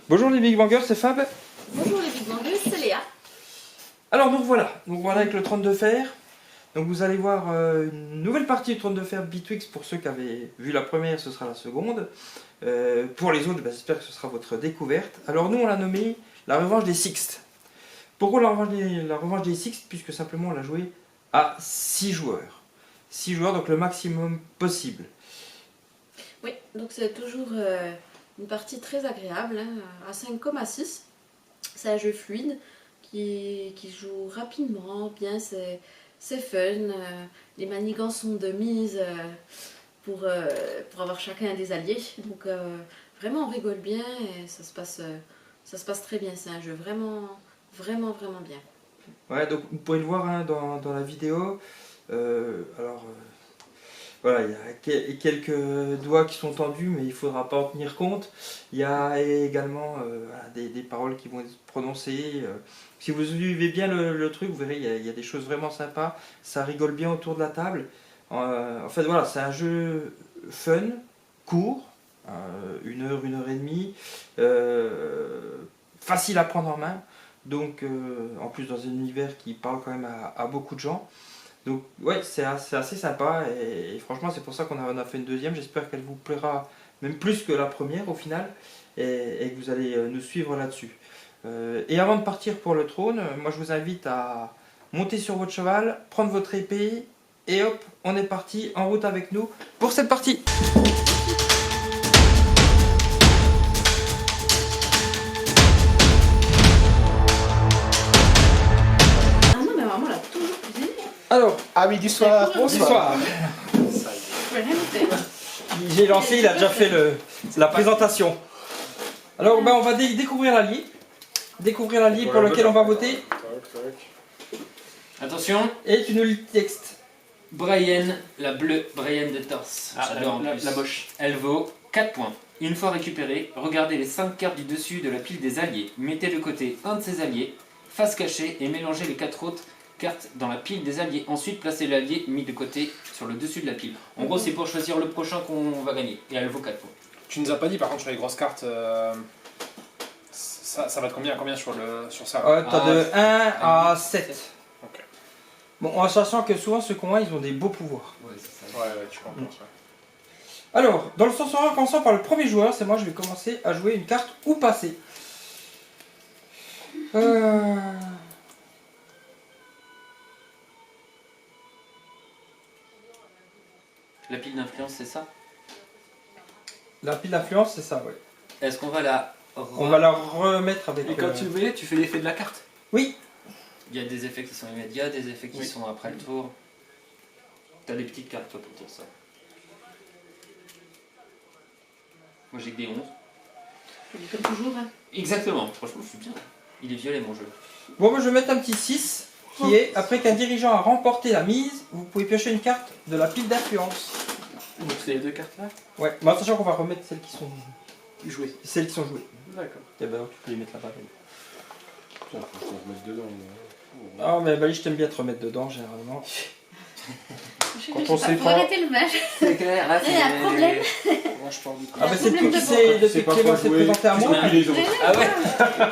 Bonjour les Big Bangers, c'est Fab. Bonjour les Big Bangers, c'est Léa. Alors nous voilà avec le trône de fer. Donc vous allez voir une nouvelle partie du trône de fer Bitwix pour ceux qui avaient vu la première, ce sera la seconde. Pour les autres, j'espère que ce sera votre découverte. Alors nous on l'a nommé la revanche des Sixtes. Pourquoi la revanche des Sixtes? Puisque simplement on l'a joué à 6 joueurs. 6 joueurs, donc le maximum possible. Oui, donc c'est toujours une partie très agréable, hein, à 5 comme à 6. C'est un jeu fluide qui joue rapidement, bien, c'est fun. Les manigances sont de mise pour avoir chacun des alliés. Donc vraiment on rigole bien et ça se passe très bien. C'est un jeu vraiment bien. Ouais, donc vous pouvez le voir hein, dans la vidéo. Voilà, il y a quelques doigts qui sont tendus, mais il ne faudra pas en tenir compte. Il y a également des paroles qui vont être prononcées. Si vous suivez bien le truc, vous verrez, il y a des choses vraiment sympas. Ça rigole bien autour de la table. En fait, voilà, c'est un jeu fun, court, 1 heure et demie, facile à prendre en main. Donc, en plus, dans un univers qui parle quand même à beaucoup de gens. Donc ouais, c'est assez sympa et franchement c'est pour ça qu'on a fait une deuxième. J'espère qu'elle vous plaira même plus que la première au final et que vous allez nous suivre là-dessus. Et avant de partir pour le trône, moi je vous invite à monter sur votre cheval, prendre votre épée et hop, on est parti en route avec nous pour cette partie. Ah non, mais maman l'a toujours cuisiné. Alors, Amis du soir, bonsoir. Je peux rien faire. J'ai lancé, il a déjà fait la présentation. Alors ben, on va découvrir l'allié. Découvrir l'allié pour lequel on va voter. Attention, Et tu nous lis le texte. Brienne, la bleue, Brienne de Torse. J'adore en plus. la moche. Elle vaut 4 points. Une fois récupérée, regardez les 5 cartes du dessus de la pile des alliés. Mettez de côté un de ces alliés, face cachée, et mélangez les 4 autres cartes dans la pile des alliés. Ensuite, placez l'allié mis de côté sur le dessus de la pile. En gros, c'est pour choisir le prochain qu'on va gagner. Et elle vaut 4 points. Tu nous as pas dit par contre sur les grosses cartes, ça va de combien sur ça T'as de 1 à 7. Ok. Bon, en sachant que souvent ceux qui ont 1, ils ont des beaux pouvoirs. Ouais, c'est ça. Ouais, tu comprends. Ouais. Alors, dans le sens horaire, commençant par le premier joueur, c'est moi, je vais commencer à jouer une carte ou passer. La pile d'influence, c'est ça? La pile d'influence, c'est ça, ouais. Est-ce qu'on va la... On va la remettre avec... Et quand tu veux, tu fais l'effet de la carte. Oui. Il y a des effets qui sont immédiats, des effets qui sont après le tour. T'as des petites cartes toi pour dire ça. Moi j'ai que des 11. Comme toujours. Hein. Exactement, franchement je suis bien. Il est violet mon jeu. Bon, moi je vais mettre un petit 6, qui est, après qu'un dirigeant a remporté la mise, vous pouvez piocher une carte de la pile d'influence. Donc c'est les deux cartes là. Ouais, mais en sachant qu'on va remettre celles qui sont Jouer. jouées. D'accord. Et ben, tu peux les mettre là-bas. Putain, faut qu'on remette dedans. Ah, mais bah, je t'aime bien te remettre dedans, généralement. Quand on sait Faut pas- arrêter le match. C'est clair, là Il y a un problème. Moi je parle du coup. Ah, bah, c'est problème tout de qui s'est C'est depuis pas que Clément trop s'est joué. présenté à Tu moi. copies les autres. Ah ouais.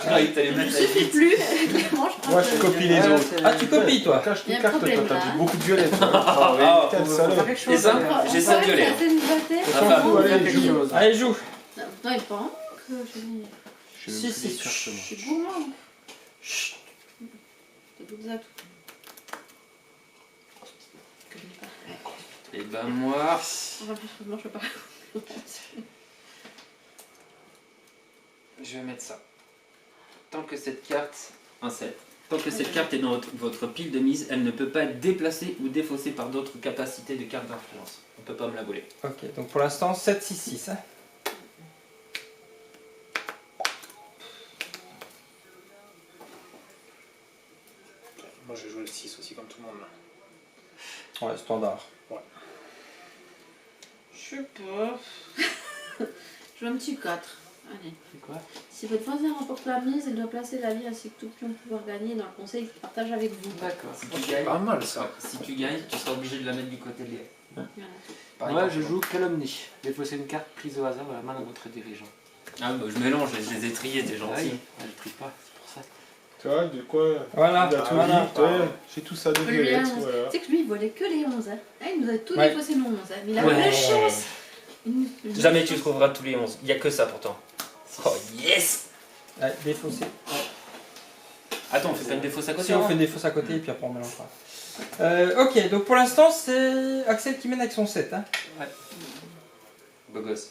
Je croyais que t'allais Je ne mettre la suffis vie. plus. Clairement, je pense Moi je que- copie les autres. Ah, tu copies, toi. Cache Il y tes a un cartes, problème, t'as là. dit beaucoup de violet. Ah ouais. Quel Faut salaud. faire quelque chose. Et ça, hein. j'ai ça violet. C'est une vingtaine. Enfin, Faut Allez, aller quelque jouer. chose. Allez, joue. Non, il pense que je dis. Je sais Si, même si, plus les cartes, moi. C'est gourmand. Chut. C'est tout ça. Et ben moi, Enfin, plus, je peux pas. je vais mettre ça. Tant que cette carte, un 7. Tant que cette carte est dans votre pile de mise, elle ne peut pas être déplacée ou défaussée par d'autres capacités de carte d'influence. On ne peut pas me la voler. Ok, donc pour l'instant, 7, 6, 6. Hein. Moi je vais jouer le 6 aussi comme tout le monde là. Ouais, standard. Je sais pas. Je veux un petit 4. Allez. C'est quoi? Si votre voisin remporte la mise, il doit placer la vie ainsi que tout pion pouvoir gagner dans le conseil qu'il partage avec vous. D'accord. Si tu C'est gagnes, pas mal ça. si tu gagnes, tu seras obligé de la mettre du côté de Léa. Voilà. Pareil Moi pour je toi. joue calomnie. Défausser une carte prise au hasard de la main de votre dirigeant. Ah bah je mélange, je les ai triés, t'es Ah gentil. oui, je trie pas, c'est pour ça. Tu vois, de quoi Voilà, il a tout voilà. dit, ouais, j'ai tout ça de Lui, violette, hein, voilà. Tu sais que lui, il volait que les 11. Hein. Ah, il nous a tout Ouais. défaussé nos 11. Hein. Mais il a Ouais. eu de chance. Jamais tu trouveras tous les 11. Il n'y a que ça pourtant. Oh yes! Ouais, défaussé. Attends, on fait pas une défausse à côté Si on hein fait des fausses à côté et puis après on mélangera. Ok, donc pour l'instant c'est Axel qui mène avec son 7. Hein. Beau gosse.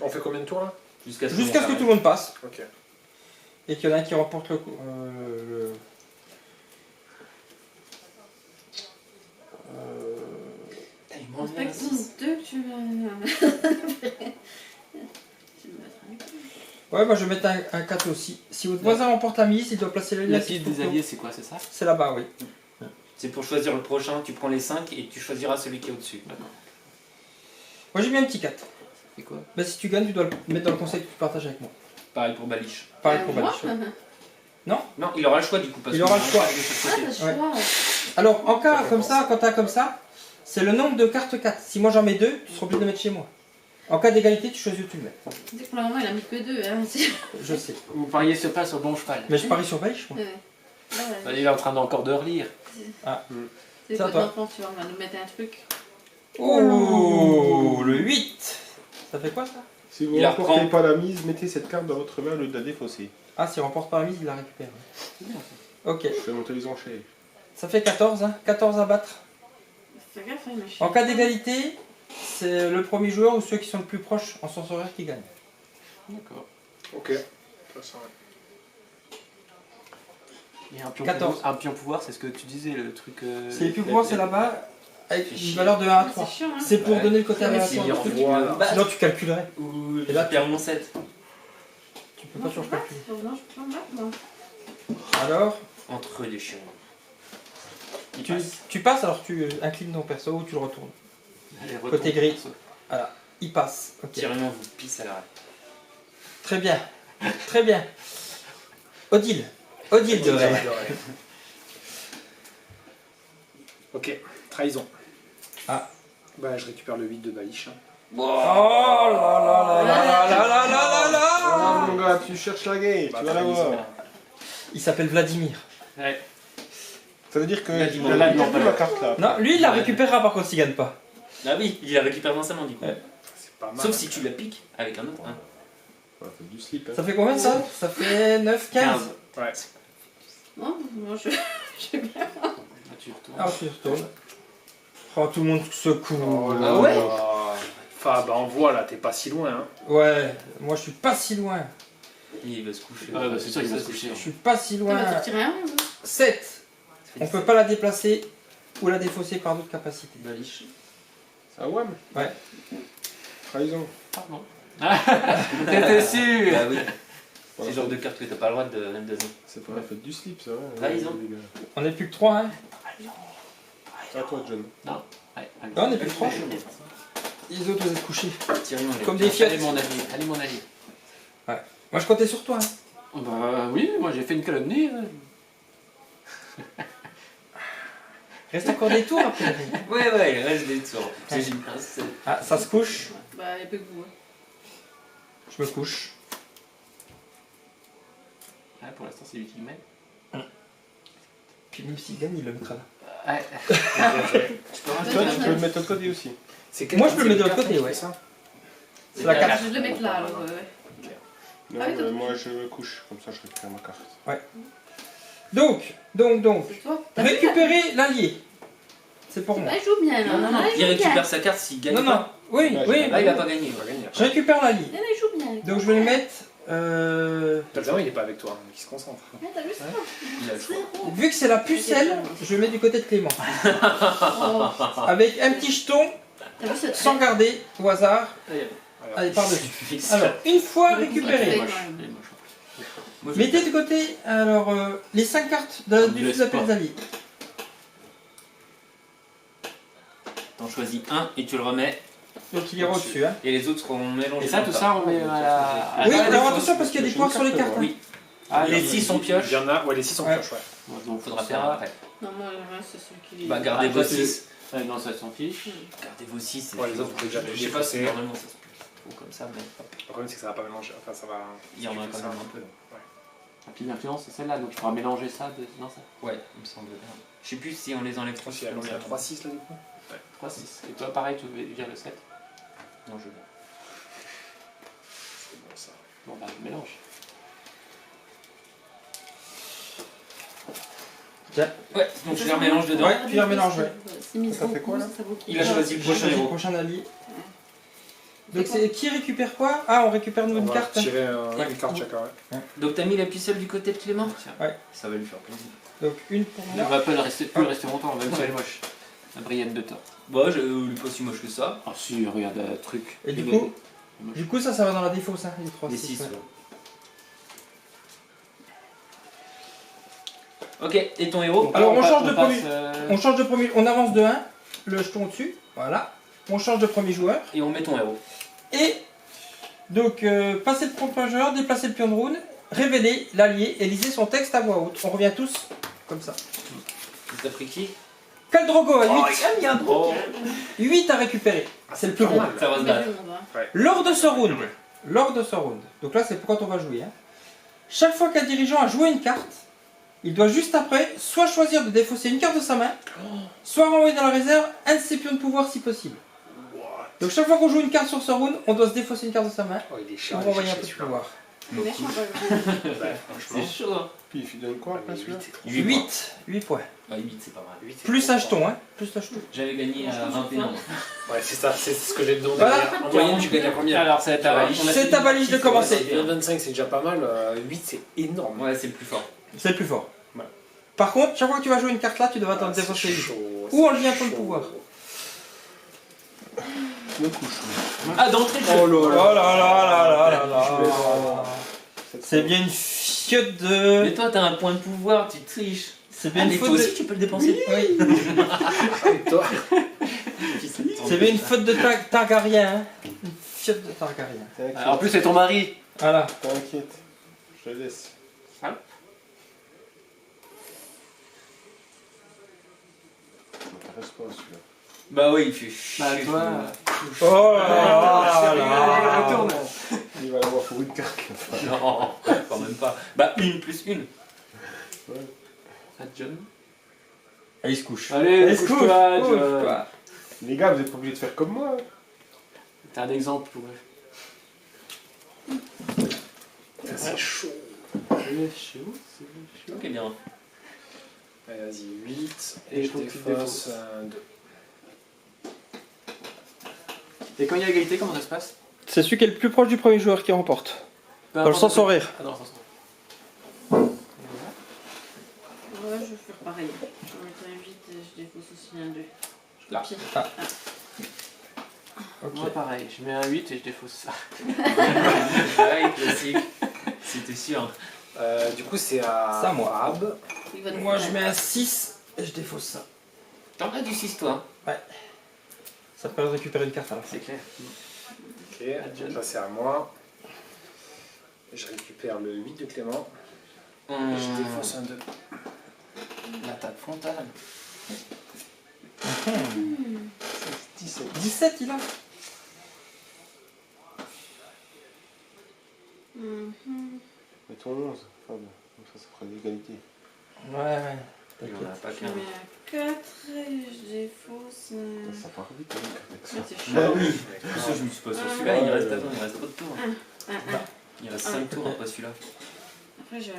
On fait combien de tours là? Jusqu'à ce Jusqu'à ce que tout le monde passe Ok. et qu'il y en a un qui remporte le. Il Respecte 2 que tu vas. Ouais, moi je vais mettre un 4 aussi. Si votre voisin remporte la mise, il doit placer le La lien. pile des alliés, c'est quoi, c'est ça? C'est là-bas, oui. C'est pour choisir le prochain, tu prends les 5 et tu choisiras celui qui est au-dessus. Moi j'ai mis un petit 4. C'est quoi? Bah, si tu gagnes, tu dois le mettre dans le conseil que tu partages avec moi. Pareil pour Baliche. Pareil pour moi Balish. Non, il aura le choix du coup. Parce Il que aura le on choix. de chaque Ah, côté. t'as le choix. Alors, en cas comme ça, quand t'as comme ça, c'est le nombre de cartes 4. Si moi j'en mets 2, tu seras obligé de les mettre chez moi. En cas d'égalité, tu choisis où tu le mets. Tu sais que pour le moment, il a mis que 2. Hein. Je sais. Vous pariez sur pas sur le bon cheval. Mais je parie sur Balish, moi. Ouais. Bah, il est en train encore de relire. C'est Ça, pas toi. d'enfant, tu vois, on va nous mettre un truc. Oh, le 8. Ça fait quoi ça? Si vous Il ne la remportez reprend. pas la mise, mettez cette carte dans votre main au lieu de la défausser. Ah, s'il remporte pas la mise, il la récupère. Ok. Je fais monter les enchères. Ça fait 14, hein. 14 à battre. Fais gaffe, hein, machin. En cas d'égalité, c'est le premier joueur ou ceux qui sont le plus proches en sens horaire qui gagnent. D'accord. Ok. De toute façon, ouais. Et un pion, 14. un pion pouvoir, c'est ce que tu disais, le truc. C'est les plus gros, c'est là-bas, avec C'est une chiant. valeur de 1 à C'est 3. chiant, hein. C'est pour Ouais. donner le côté Ouais, mais aléatoire si, du truc. Voilà. Bah, Sinon tu calculerais. ou Et là, je perds mon 7. Tu peux Non, pas je toujours peux pas. calculer. Non, je peux pas me battre, moi. Alors, Entre eux des chiens. Il tu, passe. tu passes, alors tu inclines ton perso ou tu le retournes. Allez, Côté retourne. gris. Voilà, il passe. Ok. Tyrion vous pisse à l'arrêt. Très bien. Très bien. Odile. Odile de Ray. Ok, trahison. Ah. Bah, je récupère le 8 de Baliche. hein. Oh là là là là là là là là Ah là. mon gars, tu cherches la guerre, Bah, tu vas la trahison. voir. Il s'appelle Vladimir. Ouais. Ça veut dire que Là, il dis-moi, a là, perdu non, ma carte là. Non, lui il la récupérera par contre s'il gagne pas. Ah oui, il la récupère dans sa main du coup. Ouais. C'est pas mal. Sauf si tu la piques avec un autre. Hein. Ouais, fait du slip. Hein. Ça fait combien ça? Ça fait 9, 15. Ouais. Non, moi, je. je vais bien. Ah, tu retournes. Alors tu retournes. Oh, tout le monde secoue. Oh là Ah ouais là. Enfin, bah, on voit là, t'es pas si loin. Hein. Ouais, moi je suis pas si loin. Il va se coucher. Ah, bah, c'est sûr qu'il va Ça, se coucher. Je suis pas si Tu vas loin. sortir un 11. 7. On peut pas la déplacer ou la défausser par d'autres capacités. Baliche. Ça wham. Ouais. Trahison. Pardon. T'étais sûr? Ah oui. C'est le genre de carte que t'as pas le droit de donner. C'est pas la fête du slip ça. Hein. Trahison. Les gars. On est plus que 3, hein. C'est à toi, John. Ouais, allez. Non, on est plus que 3. Les autres vous êtes couchés. Tyrion, il est- Comme des fiottes. Allez, mon allié. Allez, mon allié. Moi je comptais sur toi. Hein. Oh, bah oui, moi j'ai fait une calomnie. Reste encore des tours après. Ouais, ouais, il reste des tours. Ouais. J'ai mis un 7. Ah, ça se couche. Bah, il y a peu que vous. Hein. Je me couche. Ah, pour l'instant, c'est lui qui mène. Puis même s'il gagne, il le mettra là. Ouais. Je peux rajouter Toi, un tu peux le mettre de l'autre côté aussi. C'est Moi, je peux le mettre de l'autre quelle côté, carte ouais. qui fait ça C'est la 4. Je vais le mettre là, alors. Ouais. Non, Ah oui, toi, moi je me couche, comme ça je récupère ma carte. Donc, C'est toi. T'as vu, là récupérer l'allié. C'est pour moi. Ah, il joue bien, là. Non, non, non. Ah, Il joue récupère bien. sa carte s'il gagne Non, non. pas. Oui, Ouais, oui. Là, il a pas gagné. Il va gagner. Je récupère l'allié. Ah, il joue bien. Donc je vais le mettre. Talzao, il est pas avec toi, donc il se concentre. Ah, t'as vu ça? Il a le choix. Vu que c'est la pucelle, je le mets du côté de Clément. Oh, Avec un petit jeton, t'as vu cette sans garder, au hasard. Allez, par-dessus. Alors, une fois récupéré, Ouais. Moi, je- mettez de côté alors les 5 cartes de, On du laisse sous-appel pas. des alliés. T'en choisis un et tu le remets. Donc il ira au-dessus. Hein. Et les autres seront mélangés. Et ça, tout ça, on met à la. Oui, à la alors défausse. attention parce qu'il y a des points sur les cartes. Hein. Oui. Ah, Les il y a- 6 sont Il pioche. y en a, ouais, les 6 sont Ouais. pioches, ouais. Ouais, donc Faudra ça- faire après. Non, moi, le reste, c'est celui qui. Bah, gardez Ah, vos ça, c'est- 6. Ouais, non, ça s'en fiche. Gardez vos 6. Ouais, les autres, vous pouvez déjà Je sais pas si défausser. normalement ça se peut. trop comme ça, mais hop, Le problème, c'est que ça va pas mélanger. Enfin, ça va. il y en a quand même un peu. La pile d'influence, c'est celle-là, donc tu pourras mélanger ça dans ça. Ouais, il me semble bien. Je sais plus si on les enlève tous. Il y a combien 3-6 là du coup 3, 6. Et toi, pareil, tu vires le 7. Non, je veux. C'est bon ça. Bon, bah, mélange. Ouais, donc je les remélange dedans. Ouais, tu les remélanges, ouais. Ça fait quoi, là Il a choisi le prochain Le héros. prochain allié. Donc c'est qui récupère quoi? Ah, on récupère une On nouvelle va carte. tirer Ouais. une carte chacun. Ouais. Donc t'as mis la pucelle du côté de Clément? Tiens. Ouais. Ça va lui faire plaisir. Donc une pour On moi. va pas le rester, plus le rester longtemps, même si elle est moche. La Brienne de Thor. Bah, je lui pas si moche que ça. Ah si, regarde le truc. Et du Il est- coup, il est moche. du coup ça va dans la défausse, hein, les 3 Des 6. 6. Ok, et ton héros? Alors, on change de passe, premier. On change de premier, on avance de 1, le jeton au-dessus, voilà. On change de premier joueur. Et on met ton héros. Et donc, passer le premier joueur, déplacer le pion de rune, révéler l'allié et lisez son texte à voix haute. On revient tous comme ça. T'as pris qui? Khal Drogo à 8. il y a un gros. 8 à récupérer. C'est le plus gros. Ça va se battre. Lors de ce round. Lors de ce round. Donc là, c'est pour quand on va jouer. Hein. Chaque fois qu'un dirigeant a joué une carte, il doit juste après soit choisir de défausser une carte de sa main, soit renvoyer dans la réserve un de ses pions de pouvoir si possible. Donc chaque fois qu'on joue une carte sur ce round, on doit se défausser une carte de sa main Oh, il est pour chiant. renvoyer un peu de pouvoir. Franchement. C'est chaud, hein. Puis il donne quoi après celui-là 8 points. Ouais, 8, c'est pas mal. Plus un jeton, hein. Plus un jeton. J'avais gagné à 21. Ouais, c'est ça, c'est ce que j'ai demandé. Voilà. En moyenne, tu gagnes à combien Alors, ça va être la valise. C'est ta valise de commencer. 25, c'est déjà pas mal. 8, c'est énorme. Ouais, c'est le plus fort. C'est le plus fort. Ouais. Par contre, chaque fois que tu vas jouer une carte là, tu devras t'en C'est défausser une. chaud, Ou on c'est le vient pour le chaud. pouvoir. Je me couche. Ah, d'entrée de jeu. Oh là là là là là là Je vais là. C'est bien une fiotte de. Mais toi, t'as un point de pouvoir, tu triches. C'est Ah, bien mais une toi faute aussi, de. tu peux le dépenser. Oui. Et toi C'est bien une faute de Targaryen. Hein. Une fiotte de Targaryen. T'inquiète. En plus, c'est ton mari. Voilà. T'inquiète. Je te laisse. Ah. Ça m'intéresse pas celui-là. Bah oui, il fait chier. Bah, toi. Oh là là là. Retourne. Il va l'avoir pour une carte là. Non, quand même pas. Bah, 1 plus 1. Ah, John. Et il se couche. Allez, Il se couche. couche-toi, John. Couche-toi. Les gars, vous êtes pas obligés de faire comme moi. T'as un exemple pour C'est chaud. C'est chaud, c'est chaud. Ok, bien. Allez, vas-y, 8. Et Et je faut que tu défausse 2. Et quand il y a égalité, comment ça se passe? C'est celui qui est le plus proche du premier joueur qui remporte. Dans le sens horaire. Ah non, sans Ouais, je vais faire pareil. J'en mets un 8 et je défausse aussi un 2. Je Là. copie. Ah. Ok. Moi, pareil, je mets un 8 et je défausse ça. Ouais, classique. C'était sûr. Du coup, c'est à Ça, moi. Fab. Il va Moi je mets un 6 et je défausse ça. T'en as du 6, toi. Ça te permet de récupérer une carte alors. C'est clair. Ok, donc là, c'est à moi. Je récupère le 8 de Clément. Et je défausse un 2. L'attaque frontale. 17. 17 il a. Mettons 11. Fab. Comme ça fera l'égalité. Ouais. Il y en a pas Je qu'un. mets un 4 et je défausse. Ça part vite avec ça. Ouais, c'est chaud. Bah oui. Pour ça, je me suis pas sur celui-là, il reste, attends, il reste trop de tours. Il reste 5 tours après celui-là. Après, je. Ouais,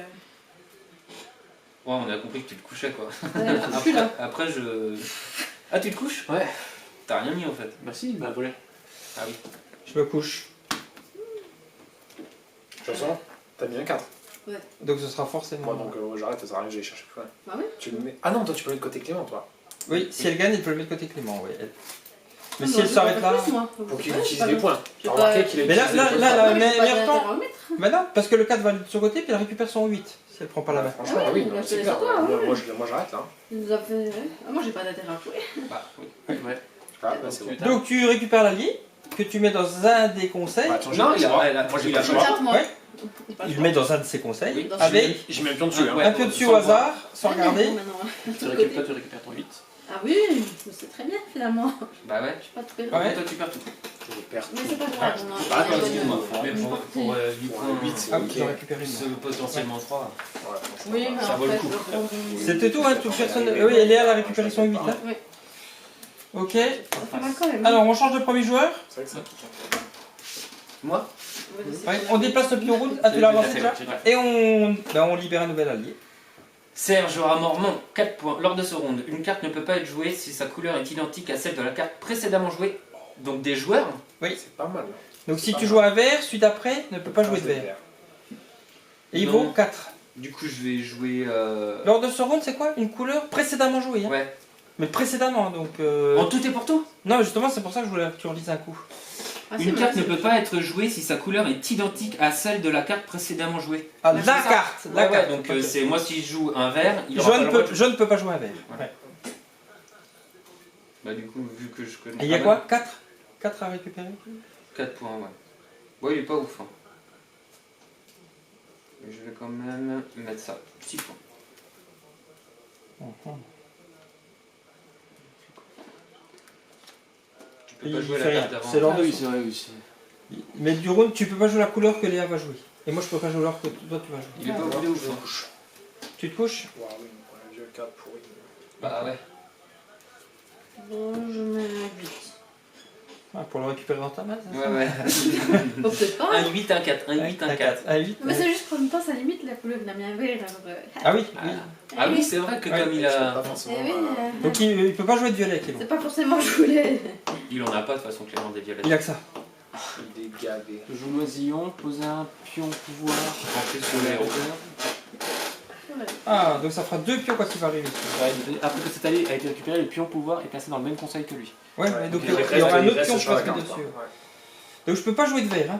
on a compris que tu te couchais quoi. Je suis là. Après, je. Ah, tu te couches? Ouais. T'as rien mis en fait. Bah si, il m'a volé. Ah oui. Je me couche. De toute façon, t'as mis un 4. Donc ce sera forcément. Moi, donc j'arrête, ça sert à rien que j'aille chercher plus loin. Bah oui. Tu le mets. Ah non, toi, tu peux le mettre côté Clément, toi. Oui, si elle gagne, elle peut le mettre côté Clément. Oui. Mais Non, si elle je s'arrête vais là. pas plus, moi. Pour qu'il Ouais, utilise j'ai les pas points. j'ai T'as pas- remarqué qu'il a Mais là, utilisé les là, points. là, Ouais, mais j'ai pas attends. d'intérêt à remettre. Mais non, parce que le 4 va de son côté, puis elle récupère son 8 si elle prend pas la main. Franchement, Ah oui, oui, non, là, c'est je clair. te laisse à toi, Moi, j'arrête là. Il nous a fait. Ah, moi, j'ai pas d'intérêt à jouer. Bah oui. Ouais. Ah, bah, c'est bon. Donc tu récupères l'allié, que tu mets dans un des conseils. Bah, attends, Non, j'ai il pas le a. choix. Moi, j'ai il pas a le pas choix. Regarde, moi. Ouais. J'ai pas le Il le choix. met dans un de ses conseils, Oui, dans avec J'ai mis un pion dessus. Hein. Ouais. un pion dessus sans au hasard, sans Ah, regarder. non, maintenant. Tu récupères ton 8. Ah oui, c'est très bien finalement. Bah ouais. Je suis pas tout perdu. Ouais. Toi, tu perds tout. Je perds Mais tout. c'est pas grave, on a Ah, on a- excuse-moi. Mais une pour partie. 8 Pour points, 8, c'est Ah, ok. tu as récupéré une. c'est potentiellement 3. Ouais, Oui, mais Ça en vaut le fait, coup. je vais prendre- C'était tout, hein, toute personne. Oui, Léa a récupéré son 8. Hein. Oui, Ok. ça fait mal quand même. Alors, on change de premier joueur. C'est vrai que ça pique. Moi Ouais, on déplace le pion rouge. Ah, tu l'as avancé déjà. Et on libère un nouvel allié. Serge aura Mormont 4 points. Lors de ce round, une carte ne peut pas être jouée si sa couleur est identique à celle de la carte précédemment jouée. Donc des joueurs. C'est pas mal. Donc, si tu joues un vert, celui d'après ne peut pas jouer de vert. Et il Non. vaut 4. Du coup, je vais jouer. Lors de ce round, c'est quoi? Une couleur précédemment jouée. Hein. Ouais. Mais précédemment, donc. En tout et pour tout. Non, justement, c'est pour ça que je voulais que tu relises un coup. Ah, c'est Une vrai, carte ne c'est- peut pas être jouée si sa couleur est identique à celle de la carte précédemment jouée. Ah, Ouais, la c'est ça. carte. Ouais, La ouais, carte. donc Ok. c'est moi si je joue un vert, il Je aura pas le droit de- ne peux pas jouer un vert. Voilà. Ouais. Bah, du coup, vu que je connais. Et il y a pas quoi mal, 4 4 à récupérer 4 points, ouais. Ouais, il est pas ouf. Hein. Mais je vais quand même mettre ça. 6 points. Tu peux Il pas jouer fait la rien. carte d'avant. C'est l'ordre Ah de oui, son- c'est vrai, oui. Mais du round, tu peux pas jouer la couleur que Léa va jouer. Et moi, je peux pas jouer l'ordre que toi tu vas jouer. Il est pas Ouais, voulu ouf. je Hein. couche. Tu te couches Waouh, oui, un vieux 4 pourri. Bah ouais. Bon, je mets un 8. Ah, pour le récupérer dans ta main, ça Ouais, ouais. Bon, peut-être pas. Un 8, un 4. Un 8, un 4. Un 8. Mais c'est juste qu'en même temps, ça limite la couleur de la mienne vert. Ah oui, oui. Ah oui, c'est vrai que Ouais, comme il Je peux a. pas forcément. Eh oui, Donc il peut pas jouer de violet, Kilo. c'est pas forcément je voulais. Il en a pas de toute façon, Clément des violettes. Il a que ça. Il est gavé. Je joue l'oisillon, poser un pion pouvoir. En plus, sur les héros. Ah, donc ça fera 2 pions quand il va arriver. Après que cet allié a été récupéré, le pion pouvoir est placé dans le même conseil que lui. Ouais, Ouais, donc il il y reste- aura un il autre reste pion sur la placé carte, dessus. quoi. Donc je peux pas jouer de vert, hein.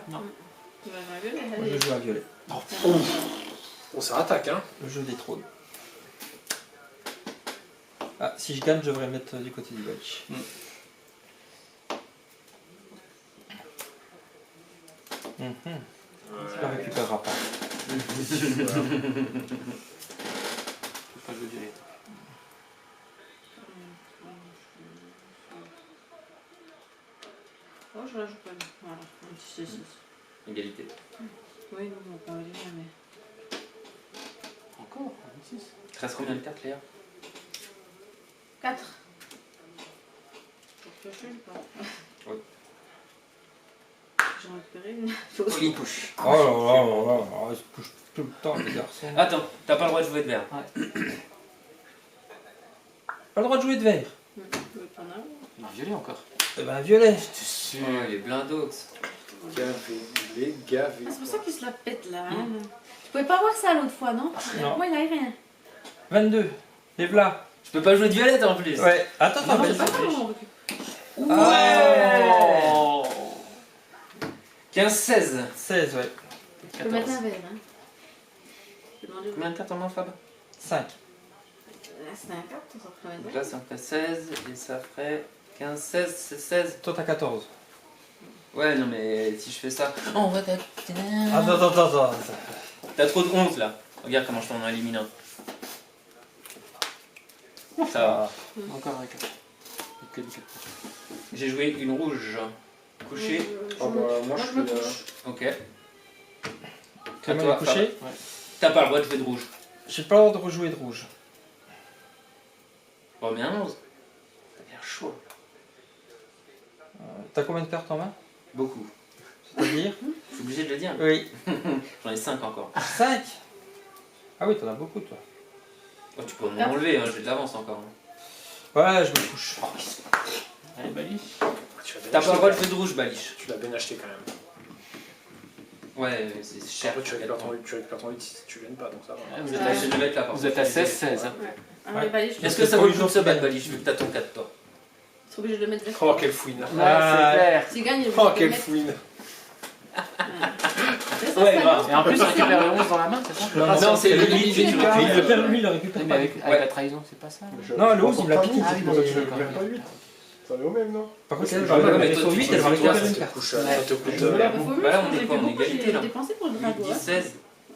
Tu vas jouer violet, Moi, je allez. vais jouer à violet. Bon, ça attaque, hein. Le jeu des trônes. Ah, si je gagne, je devrais mettre du côté du Welsh. Tu la récupéreras pas. Je peux pas jouer violet. Oh, je la joue pas. Voilà, un petit 6. Égalité. Oui, non, on va pas aller mais. Encore 6. Il te reste combien de cartes, Léa 4. Pour piocher ou pas Oui. J'en ai récupéré une. Il couche. Oh là là là là, il se couche tout le temps, les garçons. Attends, t'as pas le droit de jouer de vert. Pas le droit de jouer de vert. Je vais prendre un. Il est violet encore. Eh ben, violet. Oh, il est blindox. Gavé. Il est gavé. Ah, c'est pour ça qu'il se la pète là. Hein. Tu pouvais pas voir ça l'autre fois, non? Non. Moi, il a rien. 22. Les là. Je peux pas jouer de violette en plus. Ouais. Attends, Non, attends. c'est pas mais- ça, on récupère. Ouais. Oh 15-16. 16, ouais. Je peux mettre un verre. Hein. Je vais demander. Combien de cartes en main, Fab 5. Là, c'est un 4, ça ferait un Donc verre. là, ça ferait 16 et ça ferait 15, 16, c'est 16. Toi, t'as 14. Ouais, non, mais si je fais ça. On va Attends. T'as trop de 11 là. Regarde comment je t'en élimine un. Ça va. Encore un 4. Que du 4. J'ai joué une rouge. Couché. Oh, bah, moi, je je me peux. couche. Ok. Clément toi, est couché. T'as pas le droit de jouer de rouge. J'ai pas le droit de rejouer de rouge. Bon, mais un 11. T'as l'air chaud. T'as combien de cartes en main? Beaucoup. C'est-à-dire? Je suis obligé de le dire. Oui. J'en ai 5 encore. 5. Ah oui, t'en as beaucoup, toi. Oh, tu peux m'en enlever, hein, j'ai de l'avance encore. Ouais, je me couche. Allez, Bali. Tu l'as bien T'as acheté, pas le droit de quand même. jouer de rouge, Baliche. Tu l'as bien acheté quand même. Ouais, c'est cher. Après, tu récupères ton 8 si tu gagnes pas, donc ça va. Vous êtes à, je vais le mettre là, par Vous êtes à 16-16. hein. Ah, ouais, bah, je Est-ce suis que ça vaut le coup Pour de les se battre, jours Baliche, vu que t'as ton 4 toi? obligé de le mettre vert. Oh, quelle fouine. Ouais, c'est clair. S'il gagne, il Oh, va le quelle mettre. fouine. C'est ça, Ouais, ça, grave. non Et en plus, il récupère le 11 dans la main, c'est ça Non, c'est le 8 que tu Mais il le récupères. perd, lui, il le récupère Oui, pas. mais avec Ouais. la trahison, c'est pas ça. Non, le 11, il me l'a piqué. Ah oui, non, Tu c'est récupères pas 8. Ça va au même, non? Par contre, elle Ouais, va mais récupérer toi, son tu 8, peux elle va le faire, récupérer ça une Ça carte. te coûte. Ça te coûte. Ouais. Bah, faut mieux, Bah là, on parce est que quoi, j'ai en beaucoup, égalité, j'ai là. dépensé pour le 8, drapeau. 10, Hein. 16.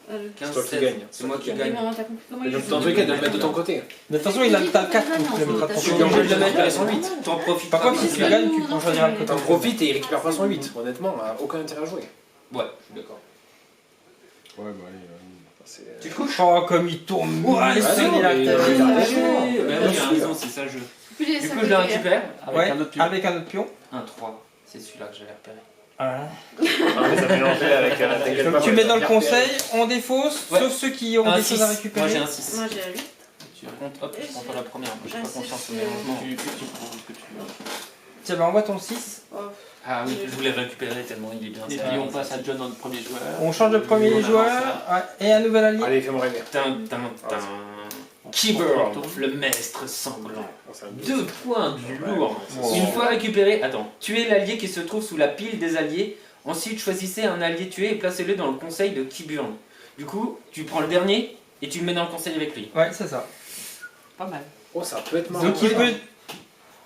C'est toi qui gagne. C'est moi qui gagne. gagne. Comment t'as compris comment Mais il donc, joue? dans tous les cas, de le mettre de ton côté. De toute façon, il a t'as le 4, donc tu le mettras de ton Je suis côté. obligé de le mettre à à 108. T'en profites. Par contre, si tu gagnes, tu prends choisir un côté. T'en profites et il récupère pas son 8. Honnêtement, aucun intérêt à jouer. Ouais, je suis d'accord. Ouais, bah allez. C'est- Tu te couches? Oh, comme il tourne. Ouais, Ah c'est non, la mais- tête. il a Ouais, raison. il a raison, c'est ça le jeu. Plus les Du cinq coup, je la côtés, hein. récupère. Avec Ouais, un autre pion. avec un autre pion. Un 3. C'est celui-là que j'allais repérer. Voilà. On les a mélangés avec t'inquiète Donc pas, tu on mets les dans a le bien conseil, on défausse, Ouais. sauf ceux qui ont Un des 6. choses à Moi récupérer. j'ai un 6. Moi j'ai un 8. Tu racontes, hop, je prends pas la première. Moi j'ai Un pas six, confiance au euh, mélangement. Tu prends ce que tu veux. Tiens, bah envoie ton 6. Oh. Ah oui, je voulais récupérer tellement il est bien. Et ça. puis on passe à John en premier joueur. On change de premier On avance, joueur là. ouais, et un nouvel allié. Allez, fais-moi rêver. Tin. On Keyboard, tourne. le maître sanglant. Oh, c'est un 2 points du lourd. Wow. Une fois récupéré, attends, tuez l'allié qui se trouve sous la pile des alliés. Ensuite, choisissez un allié tué et placez-le dans le conseil de Keyburn. Du coup, tu prends le dernier et tu le mets dans le conseil avec lui. Ouais, c'est ça. Pas mal. Oh, ça peut être marrant. Donc il peut.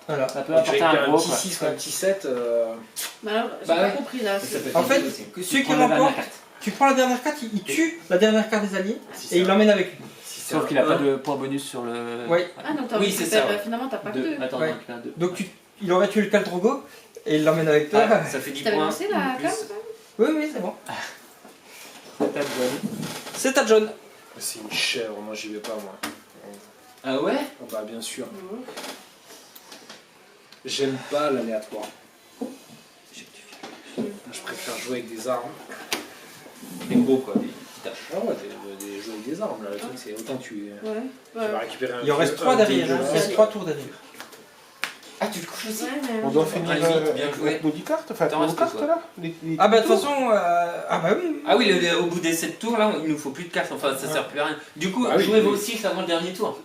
Voilà. Ça peut Tu apporter récupères un un gros petit quoi. 6 ou un petit 7. Bah alors, j'ai Bah pas ouais. compris là. Ça peut être En fait, utile aussi. celui qui prends la dernière remporte, carte. tu prends la dernière carte, il tue la dernière carte des alliés Si et il c'est l'emmène avec lui. Sauf qu'il a pas de point bonus sur le. Ouais. Ah donc t'as Oui, c'est ça, ouais. finalement t'as pas que 2. Deux. Attends, Ouais. non, tu as deux. Donc il aurait tué le Khal-Drogo et il l'emmène avec toi. Ah, ça fait 10 T'avais points. lancé la Plus. cam Oui, oui, c'est bon. C'est à John. C'est à John. C'est une chèvre, moi j'y vais pas, moi. Ah ouais? Oh, bah, bien sûr. J'aime pas l'aléatoire. Je préfère jouer avec des armes. Des gros quoi, des petites tâches. Ah ouais, des jouer avec des armes, là. Le truc, c'est autant tu Ouais. vas récupérer un. Il en reste 3 derrière, hein. Il reste 3 tours derrière. Ah, tu te couches aussi? On doit finir Allez, vite, bien joué. avec nos 10 cartes, enfin T'en nos restes cartes quoi là. Ah bah de toute façon, ah bah oui. Ah oui, au bout des 7 tours là, il nous faut plus de cartes, enfin ça sert plus à rien. Du coup, Ah oui, jouez oui. vos 6 avant le dernier tour.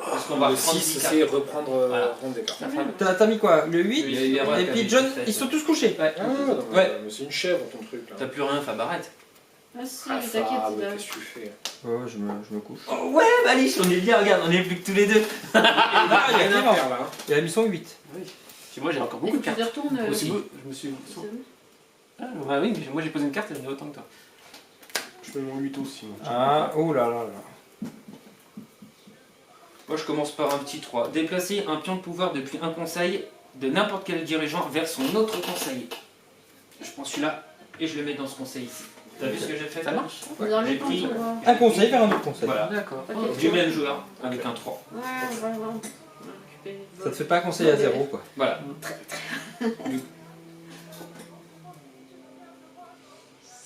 Parce qu'on va Le reprendre 6, 10 cartes. c'est reprendre Voilà. des cartes. T'as mis quoi? Le 8 Il y a et puis John, ils sont tous couchés. Ouais. Ah non, Ouais. mais c'est une chèvre ton truc là. T'as plus rien, Fab, arrête. Ah si, Ah, t'inquiète. Fab, là. qu'est-ce que tu fais? Ouais, je me couche. Oh ouais, Malice, on est bien, regarde, on est plus que tous les deux. Ah, il y a Rien à Clément. faire là. Il a mis son 8. Si moi j'ai encore Il beaucoup faut de que tu cartes. te retournes. Aussi, c'est je me suis. bon. Ah, bah oui, mais moi j'ai posé une carte et j'en ai autant que toi. Je mets mon 8 aussi. moi. Ah, oh là là là. Moi je commence par un petit 3. Déplacer un pion de pouvoir depuis un conseil de n'importe quel dirigeant vers son autre conseil. Je prends celui-là et je le mets dans ce conseil ici. T'as vu ce que j'ai fait? Ça marche? Dans J'ai les pris- comptes, on va- Un conseil vers un autre conseil. Voilà. D'accord. Ok. Du même joueur avec un 3. Ouais, on va récupérer. Ça te fait pas un conseil à 0 quoi. Voilà.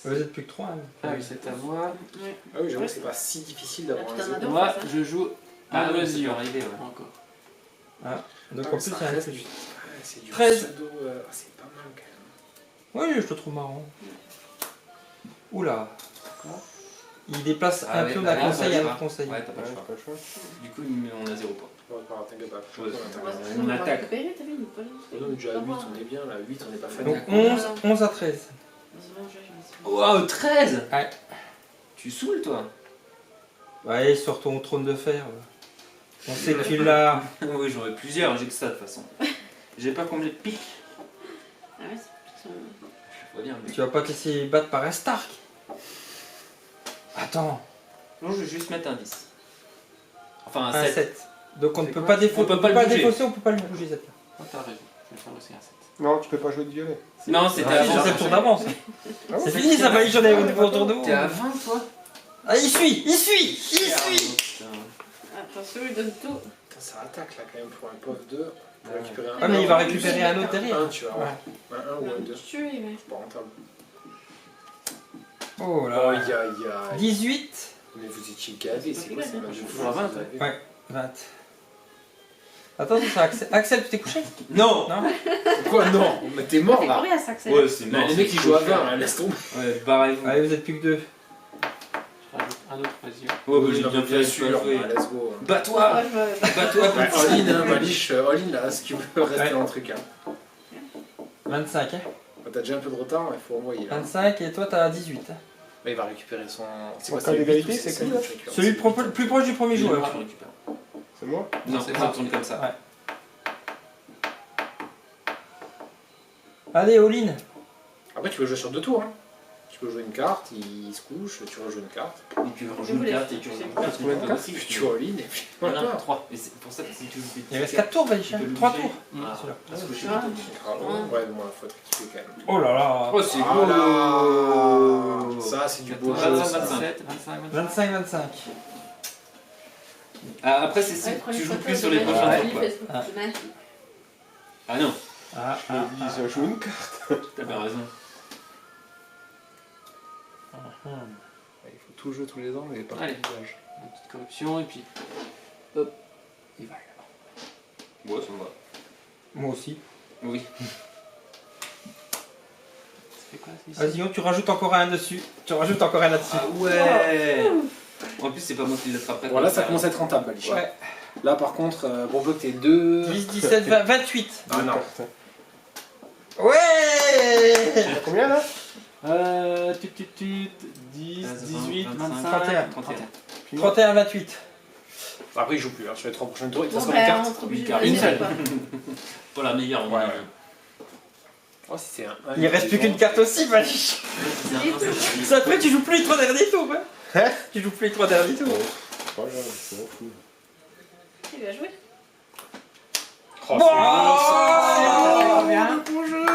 Vous êtes plus que 3. Ah oui, c'est à moi. Ah oui, j'avoue que c'est pas si difficile d'avoir Ah, un putain, zéro. Donc, Moi, ça. je joue Ah à oui, mesure. c'est arrivé, ouais. Encore. Donc Ah, en plus, ça il y a un reste plus. du- c'est du 13. pseudo, c'est pas mal quand même. Ouais, je te trouve marrant. Oula. Il déplace Ah un ouais, pion bah d'un là, conseil bah, à un tu autre conseil. Ouais, t'as pas Ouais, le choix. pas le choix. Du coup, on a 0 points. Bon, c'est pas grave, t'inquiète pas. Ouais, On On va attaque. récupérer, t'as vu, nous, pas est déjà à 8, on est bien là. 8, on n'est pas Donc fatigué. 11 à 13. Wow, 13 Ouais. Tu saoules toi? Ouais, sur ton trône de fer. On sait que tu l'as. Oui, j'en ai plusieurs, j'ai que ça de toute façon. J'ai pas combien de piques? Ah ouais, c'est plutôt- Je vois bien, mais... Tu vas pas te laisser battre par un Stark. Attends, Non, je vais juste mettre un 10. Enfin, un un 7. 7. Donc on ne C'est peut quoi pas défausser. On peut pas le bouger. défausser, on peut pas le bouger cette carte. Oh, t'as raison. Je vais faire aussi un 7. Non, tu peux pas jouer de violet. Non, c'était Ah, avant. c'est le tour d'avance. Ah C'est fini, ça va y j'en ai au tour de T'es à vous. 20 toi? Ah, il suit, il suit, il suit. Putain. Attention, il donne tout. Putain, ça attaque là quand même pour un POF 2. Pour récupérer un. Ah, mais il va récupérer un autre derrière. Un, tu vois. Ouais. Un 1 ou un 2. Tu es, mais. C'est pas rentable. Oh Oh, là. aïe aïe aïe. 18, Mais vous étiez gavé, c'est quoi ces matchs de Toujours à 20, fou, ouais. vous avez- Ouais. 20. Attends, ça, Axel, tu t'es couché? Non! Non? Quoi, non? Mais t'es mort C'est là. combien ça, Axel? Ouais, c'est Mais mort. les mecs ils jouent à 20, hein, laisse tomber. Ouais, barrez-vous. Allez, vous êtes plus que 2. Je rajoute un autre, vas-y. Ouais, bah, Oui, j'ai non, bien mais fait, je sûr, peux jouer. bah, let's go. Bats-toi! Ouais, je- Bats-toi, Ouais, petit. all-in, hein, Malish, all-in là, si tu veux rester Ouais. dans le truc. Hein. 25, hein? Bah, t'as déjà un peu de retard, il faut envoyer là. 25 et toi t'as 18. Hein. Bah, il va récupérer son. C'est En quoi, cas c'est d'égalité, 8 ou c'est sept cool, que tu récupères? Celui le plus proche du premier Tu joueur. récupères. C'est moi? Non, c'est ça moi. tourne comme ça. Ouais. Allez, all-in. Après, tu peux jouer sur 2 tours. Hein. Tu peux jouer une carte, il se couche, tu rejoues une carte, Et tu rejoues une carte et tu rejoues une carte. Combien de cartes aussi. puis tu relignes et puis Voilà, voilà. 3. Et c'est pour ça que si tu joues plus de Il reste cartes, 4 tours, Valich. tu peux le 3 bouger. tours. Ah, Celui-là. parce que je suis Ah. Ouais, bon, faut être équipé quand même. Oh là là. Oh, c'est Voilà. beau. Ça, c'est du beau 25, jeu. ça. 25. 25, 25-25. Ah, après, c'est si Ouais, prends tu une joues photo plus sur de les Valich, prochains Valich, tours. quoi. Facebook, Ah. de Valich. Ah non, Ah, Je me dis, ça joue une carte. t'as bien raison. Il faut tout jouer tous les ans, mais pas Allez. tout le visage. Une petite corruption et puis. Hop. Il va. Ouais, ça me va. Moi aussi. Oui. Ça fait quoi ça, ici? Vas-y, on, tu rajoutes encore un dessus. Tu rajoutes encore un là-dessus. Ah ouais. En plus, c'est pas moi qui l'attraperai. Voilà, ça commence à être rentable, Valich. Ouais. Là, par contre, pour bloquer 2. 10, 17, 20, 28. Ah non. Ouais. T'as combien là? 10, 18, 25, 31. 31. 31, 28. Après, il joue plus. Hein. Sur les 3 prochains tours, il te Bon, reste combien de ben, on cartes sera obligé de carte. choisir, Une seule. quoi. Pas la meilleure, en Ouais, vrai. ouais. Oh, si c'est un. Il reste plus qu'une carte aussi, Valich. C'est un peu- Ça fait, tu joues plus les 3 derniers tours. Hein. Tu joues plus les 3 derniers tours. Pas grave, c'est bon, fou. Il va jouer. Oh, Bon. c'est bien. bon jeu.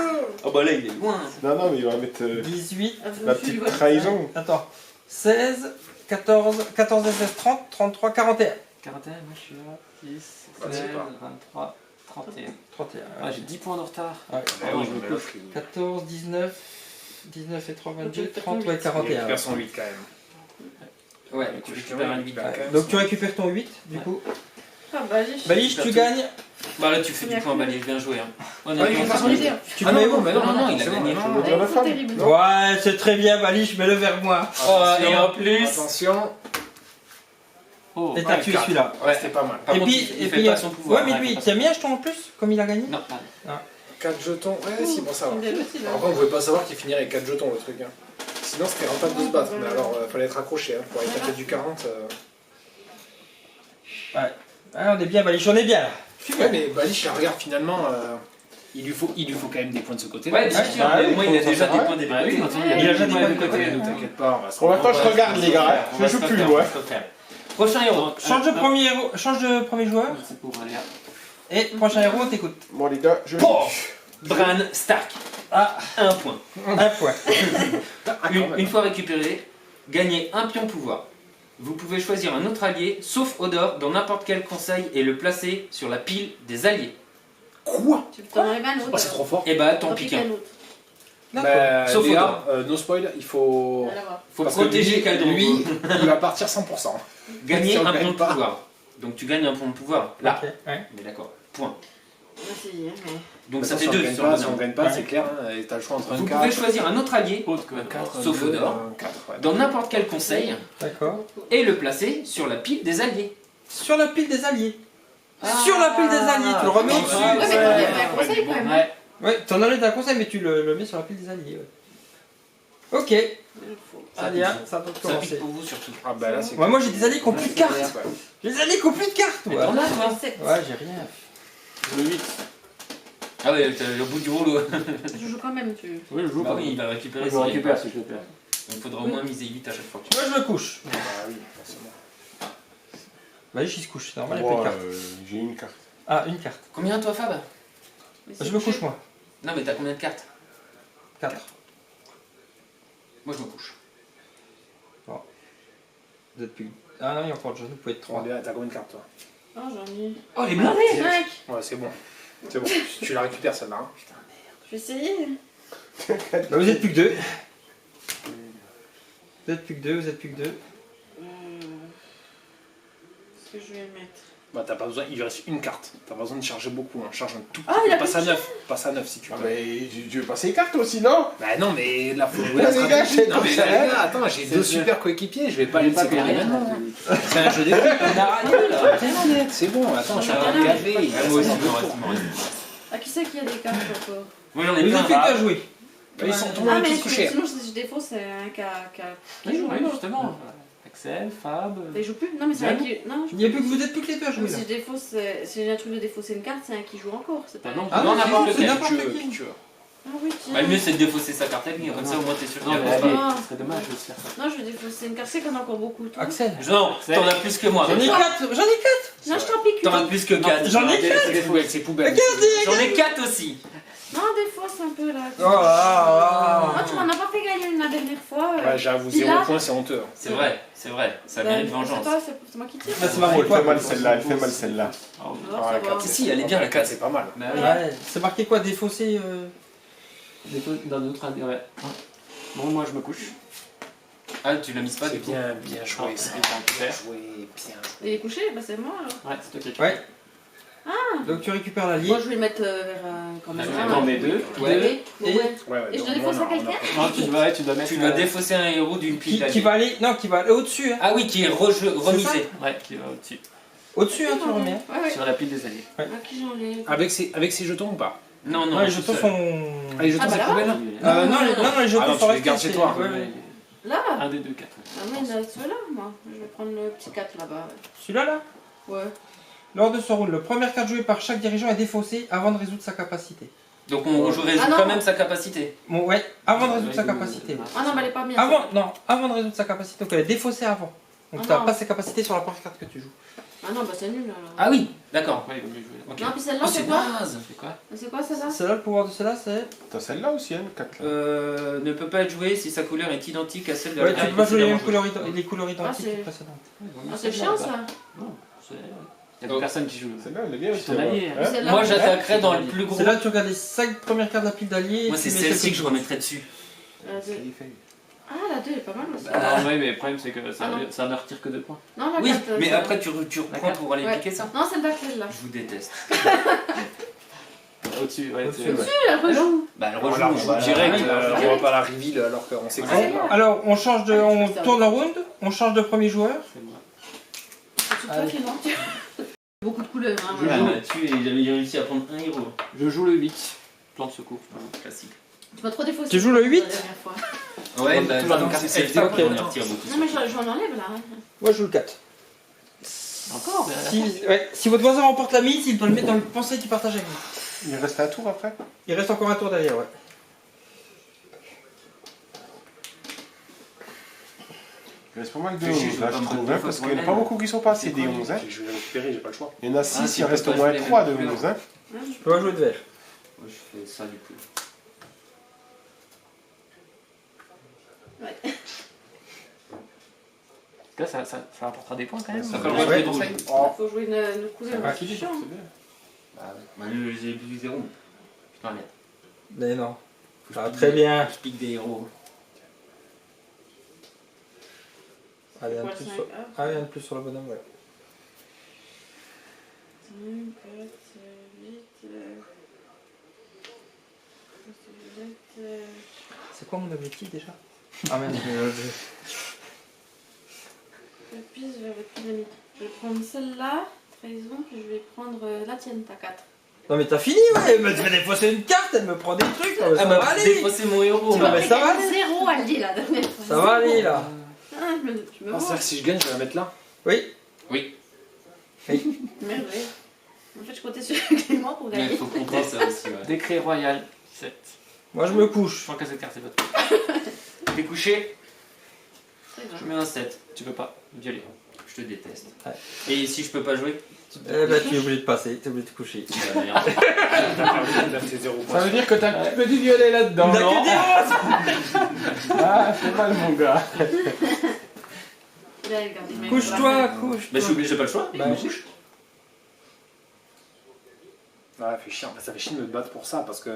Oh bah là, il est loin. Non, non, mais il va mettre 18. Ah, vous la suivez, petite ouais. trahison. Attends. 16, 14, 16, 30, 33, 41. 41, moi je suis là. 10, Bah, c'est 16, pas. 23, 31. 31. Ah, j'ai 10 points de retard. Ouais. Ah oui, mais l'autre, il 14, 19, 19 et 3, 22, Ok, 30, ouais, il 41. récupère son 8 quand même. Ouais, tu récupères un 8. Donc tu récupères ton 8, du coup. Ah, Valich. Valich, tu gagnes. Bah là, tu fais du point, Valich, bien joué. Hein. Ouais, il Honnêtement, fait ça son me- idée. Tu Ah le mets non, où mais non, non, il a c'est gagné. bon, Je non. veux dire la C'est femme. terrible. Ouais, c'est très bien, Valich, mets-le vers moi. Et en plus. Attention. Oh, Et t'as tué quatre. celui-là. Ouais, c'était pas mal. Par Et contre, puis, il et fait puis, pas son pouvoir. ouais, mais lui, t'as mis un jeton en plus, comme il a gagné. non, 4 jetons. Ouais, si, bon, ça va. Il est aussi, là. Après, on pouvait pas savoir qu'il finirait avec 4 jetons le truc. Hein. Sinon, c'était rentable de se battre. Mais alors, fallait être accroché. Hein. Pour aller taper du 40. Ah, on est bien, Valich, on est bien là. Ouais, mais Valich, regarde, finalement, il lui faut quand même des points de ce côté. Ouais, bien Ouais, sûr, ouais, mais au moins il a faut déjà s'en des faire, points des Ah oui, côtés. maintenant, Il a déjà des points de côté. Ne t'inquiète pas, on va se Pour l'instant, je regarde les gars. On Je va joue se plus, faire, moi. on va se faire. Prochain héros. Change de premier héros, change de premier joueur. c'est pour aller. Et prochain héros, on t'écoute. Bon, les gars, je. Bon. Bran Stark. Ah, 1 point. un point. Une fois récupéré, gagnez un pion pouvoir. Vous pouvez choisir un autre allié, sauf Odor, dans n'importe quel conseil et le placer sur la pile des alliés. Quoi? Tu peux t'en arriver à un autre. Oh, c'est trop fort. Et bah, tant Tant pis pis qu'un. qu'un autre. D'accord. Bah, Sauf Léa, no spoil, il faut. Allez voir. Faut Parce que protéger lui, Caldron. lui, il va partir 100%. Gagner Si on un gagne point de pas. pouvoir. Donc tu gagnes un point de pouvoir. Là. Ok, ouais. On est d'accord. Point. On va essayer, mais. Donc ça Attends, fait si on 2 gagne sur pas, le si on bonhomme. gagne pas, Ouais. c'est clair. Hein, et t'as le choix entre un Vous 4, pouvez choisir un autre allié, Autre que un 4, sauf Odor. un 4. Ouais. dans n'importe quel conseil, D'accord. et le placer sur la pile des alliés. Sur la pile des alliés. Sur la pile des alliés, tu le remets Ouais, au-dessus. Ouais, mais t'en avais un conseil quand même. hein. Ouais. Ouais, t'en enlèves un conseil, mais tu le mets sur la pile des alliés. Ouais. Ok, Il faut. allez, hein, ça va Ça pique commencer. pour vous surtout. Ah bah là, c'est. Ouais, moi j'ai des alliés qui ont plus de cartes. Ouais. J'ai des alliés qui ont plus de cartes. Mais Ouais, t'en as toi. 7. ouais j'ai rien. Le 8. Ah ouais, t'as le bout du rouleau. Je joue quand même, tu. Oui, je joue Bah pas. oui, il va récupérer. Je le récupère si je le perds. Donc il faudra au moins miser 8 à chaque fois. Moi je me couche. Ah oui, forcément. Bah, il se couche, c'est normal, il n'y a plus de Moi, cartes. j'ai une carte. Ah, une carte. Combien toi Fab? Mais Je c'est me couché. couche moi. Non mais t'as combien de cartes? 4. Moi je me couche. Vous êtes plus. Ah non, il y a encore de jeunes, vous pouvez être 3. T'as combien de cartes toi? Oh, j'en ai. Oh les Ah blancs. oui, 5. Ouais, c'est bon. C'est bon. Tu la récupères celle-là. Hein. Je vais essayer. Bah, vous êtes plus que 2. Vous êtes plus que 2, vous êtes plus que 2. Ce que je vais mettre. Bah t'as pas besoin, il lui reste une carte. T'as pas besoin de charger beaucoup, hein. Charge un tout petit Ah, il peu. a Passe à plus 9. Passe à 9 si tu Ah, veux. mais tu veux passer les cartes aussi, non? Bah non, mais là faut jouer Ouais, la les gars, stratégie. c'est Non comme mais ça, là, les hein. gars, attends, j'ai C'est deux sûr. super coéquipiers, je vais pas les Pas séparer gagné. maintenant. C'est un jeu d'équipe. On a rien là. C'est bon, attends, je suis Ah, en train de gaver. Il Ah, reste moi aussi, 52 il me reste, tours. il me reste. Ah, qui c'est qui a des cartes encore? Moi j'en ai Vous plein. êtes plus qu'à jouer. Bah, ils sont tout le Ah, monde mais tous couchés. sinon, je défausse, c'est un qui Oui, joue oui, encore. justement. Axel, Fab. Il joue plus? Non, mais c'est un qui. Non, Il y a plus que vous êtes plus que les deux à jouer si là. je défausse, si j'ai un truc de défausser une carte, c'est un qui joue encore. C'est pas. Ah non, Ah non, non, n'importe c'est lequel. n'importe Tu veux, qui. qui tu veux. Ah oui, tiens. Bah, le mieux c'est de défausser sa carte à lui, comme ça au moins t'es sûr qu'il Non, la mais pose allez, pas. ce serait dommage de se faire ça. Non, je vais défausser une carte, c'est qu'on a encore beaucoup. Toi. Axel. Non, t'en as plus que moi. J'en ai 4, j'en ai 4. Non, je t'en pique T'en as une. plus que 4. J'en ai C'est poubelle, c'est poubelle. J'en ai 4 aussi. Non, défausse un peu là. Oh là Ah, là. tu m'en as pas fait gagner une la dernière fois. Ouais, j'avoue, Puis 0 là- points, c'est honteux. C'est vrai, ça mérite vengeance. C'est toi, c'est moi qui tire. Là, c'est Oh, marqué elle quoi fait mal celle-là, elle fait mal celle-là. Oh, Non, Ah, ça la va. carte, Si, elle est bien, la 4, carte. c'est pas mal. bah oui. Ouais, c'est marqué quoi, défaussé Dans notre année, ouais. Bon, moi je me couche. Ah, tu l'as mise pas C'est du coup. bien joué, Ah, ça. et ben, super. Joué, bien. Il est couché, bah c'est moi alors. Ouais, c'est toi qui Ouais. Donc tu récupères l'allié. Moi je vais le mettre vers quand même. Ah, on met deux. Ouais. Ouais. Et- Ouais. Ouais, Et je donc, dois défoncer moi, on a- quelqu'un Non, tu dois mettre. Tu dois défausser un héros d'une pile Qui d'alliés. va aller. Non, qui va aller au-dessus. Hein. Ah oui, qui est remisé. Ouais, qui va au-dessus. Au-dessus, hein, tu le remets. Ouais, ouais. Sur la pile des alliés. À qui j'en ai Avec ses jetons ou pas? Non, non, Non, les tout jetons seul. sont. Ah, les jetons, Ah, bah c'est là. poubelle? Non, les jetons Alors, sont tu les gardes restés, chez toi. c'est- ouais, ouais. Là Un des deux, 4. Ah mais il y en a ceux-là, moi. Je vais prendre le petit 4 là-bas. Celui-là, là. Ouais. Lors de ce round, le première carte jouée par chaque dirigeant est défaussée avant de résoudre sa capacité. Donc on résout Ah, non. quand même sa capacité. Bon, ouais, avant de résoudre sa capacité. ouais. Ah non, mais elle est pas bien. Avant de résoudre sa capacité, donc elle est défaussée avant. Donc Ah tu n'as non. pas ses capacités sur la première carte que tu joues. Ah non, bah c'est nul alors. Ah oui, d'accord. Ouais, il vaut mieux jouer. Ok. Non, puis celle-là, Oh, c'est c'est quoi naze. C'est quoi? C'est quoi celle-là Celle-là, le pouvoir de celle-là, c'est. T'as celle-là aussi, hein, 4 là. Ne peut pas être joué si sa couleur est identique à celle de Ouais, la tu carte peux pas jouer les mêmes précédemment couleurs, les couleurs identiques c'est- que précédentes. Ah, c'est chiant ça. Non, c'est. Il y a personne qui joue. Celle-là, elle est bien aussi. Ton allié, hein. hein. Celle-là, Moi ouais. j'attaquerais dans le plus gros. C'est là que tu regardes les 5 premières cartes de la pile d'alliés. Moi c'est celle-ci que je remettrais dessus. La deux. Ah, la 2 elle est pas mal aussi. Ah, ouais, mais le problème c'est que ça, Ah, non. ça ne retire que 2 points. Non, la Oui, 4. mais après tu reprends pour aller Ouais. piquer ça. Non, c'est laquelle là. Je vous déteste. Au-dessus, ouais. Au-dessus, c'est- ouais. Elle rejoue. Bah elle On la rejoue, rejoue on direct, direct. on va pas la reveal alors qu'on sait que Ah, c'est c'est pas. Alors, on change de. On tourne le round, on change de premier joueur. C'est moi. C'est toi qui manque. Beaucoup de couleurs. Hein, Je Ah, joue. bah, tu et j'avais réussi à prendre un héros. Je joue le 8. Plan de secours. Classique. Tu m'as trop défaussé. Tu joues le 8? la dernière fois. Ouais, bah toujours dans dans carte ces c'est secteurs, on ok. y retire beaucoup. Non, mais j'en enlève là. hein. Moi, je joue le 4. Encore mais à la fin. Si votre voisin remporte la mise, il doit le mettre dans le pensée qu'il partage avec vous. Il reste un tour après. Il reste encore un tour derrière, ouais. Il reste pas mal de Je 11 vais là, pas je me trouve, prendre hein, deux parce fois qu'il n'y en a pour pas beaucoup qui sont passés des C'est quoi, 11. Hein. Je vais le récupérer, j'ai pas le choix. Il y en a 6, tu il en peux reste pas au moins jouer les 3 de mêmes 11. Hein. Je peux pas jouer de vert. Moi je fais ça du coup. Parce que là, ça apportera des points quand même. Ça Ouais. fait le droit de Ouais. jouer ton fait. Oh, Faut jouer une couleur. Ouais. C'est chiant. Bah j'ai plus 0. Putain merde. Mais non. Faut que Ça je va pique très des- bien. Je pique des héros. Allez, un de Ouais, plus cinq, sur... hop. Ah, un de plus sur le bonhomme, ouais. 5, 4, 8. C'est quoi mon objectif déjà? Ah merde, Le piste vers votre pyramide. Je vais prendre celle-là, trahison, puis je vais prendre la tienne, ta 4. Non mais t'as fini, ouais, elle me fait défausser une carte, elle me prend des trucs, ça Ah va bah aller. défausser mon héros. Tu Tu vas m'as mais fait ça va gagner 0 à le la dernière fois. Ça va aller là. Ah, je me Ah, vois. c'est vrai que si je gagne, je vais la mettre là. Oui. Merde, ouais. En fait, je comptais sur Clément pour Il gagner. faut compter ça aussi. Ouais. Décret royal 7. Moi je me Je couche. sens que cette carte c'est votre. T'es couché? Très Je grave. mets un 7. Tu peux pas. Violet. Je te déteste. Ouais. Et si je peux pas jouer? Eh bah tu es obligé de passer, t'es obligé de te coucher. Bah, merde. Il a fait 0 Ça points. veut dire que t'as un petit peu du violet là-dedans, Il a non? que des roses. Ah, c'est mal mon gars. Là, regardez, mais Couche-toi, voilà. couche-toi. Bah je suis obligé, j'ai pas le choix. Bah, Je me couche. Ah, ça fait chiant. Ça fait chier de me battre pour ça parce que.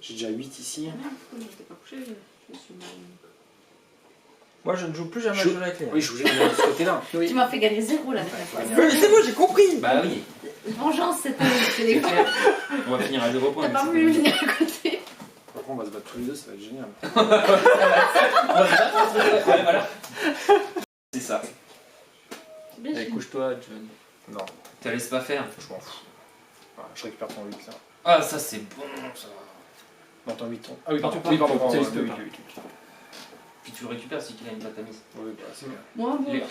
J'ai déjà 8 ici. Ah, merde, pourquoi je n'étais pas couché, je me suis mal. Moi je ne joue plus jamais à Je- jouer avec les. Oui, je voulais de ce côté-là. Tu m'as fait gagner 0 la dernière fois. Oui, mais c'est bon, j'ai compris. Bah oui. Vengeance, c'était C'est les clair. On va finir à 0 points. T'as mais pas c'est voulu pas venir à côté. Après, on va se battre tous les deux, ça va être génial. Ouais, voilà. C'est ça. C'est bien, Allez, j'ai- couche-toi, John. Non, Te laisse pas faire. je m'en fous. Voilà, je récupère ton 8 là. Ah ça c'est bon ça. Non, ton 8. Ah oui, Non, pardon. tu peux Oui, pas. pardon. Tu pardon, peux oui, pas. oui, oui. Puis tu le récupères si tu as une pâte à mise. Oui, bah, c'est bien. Moi, bon. Les-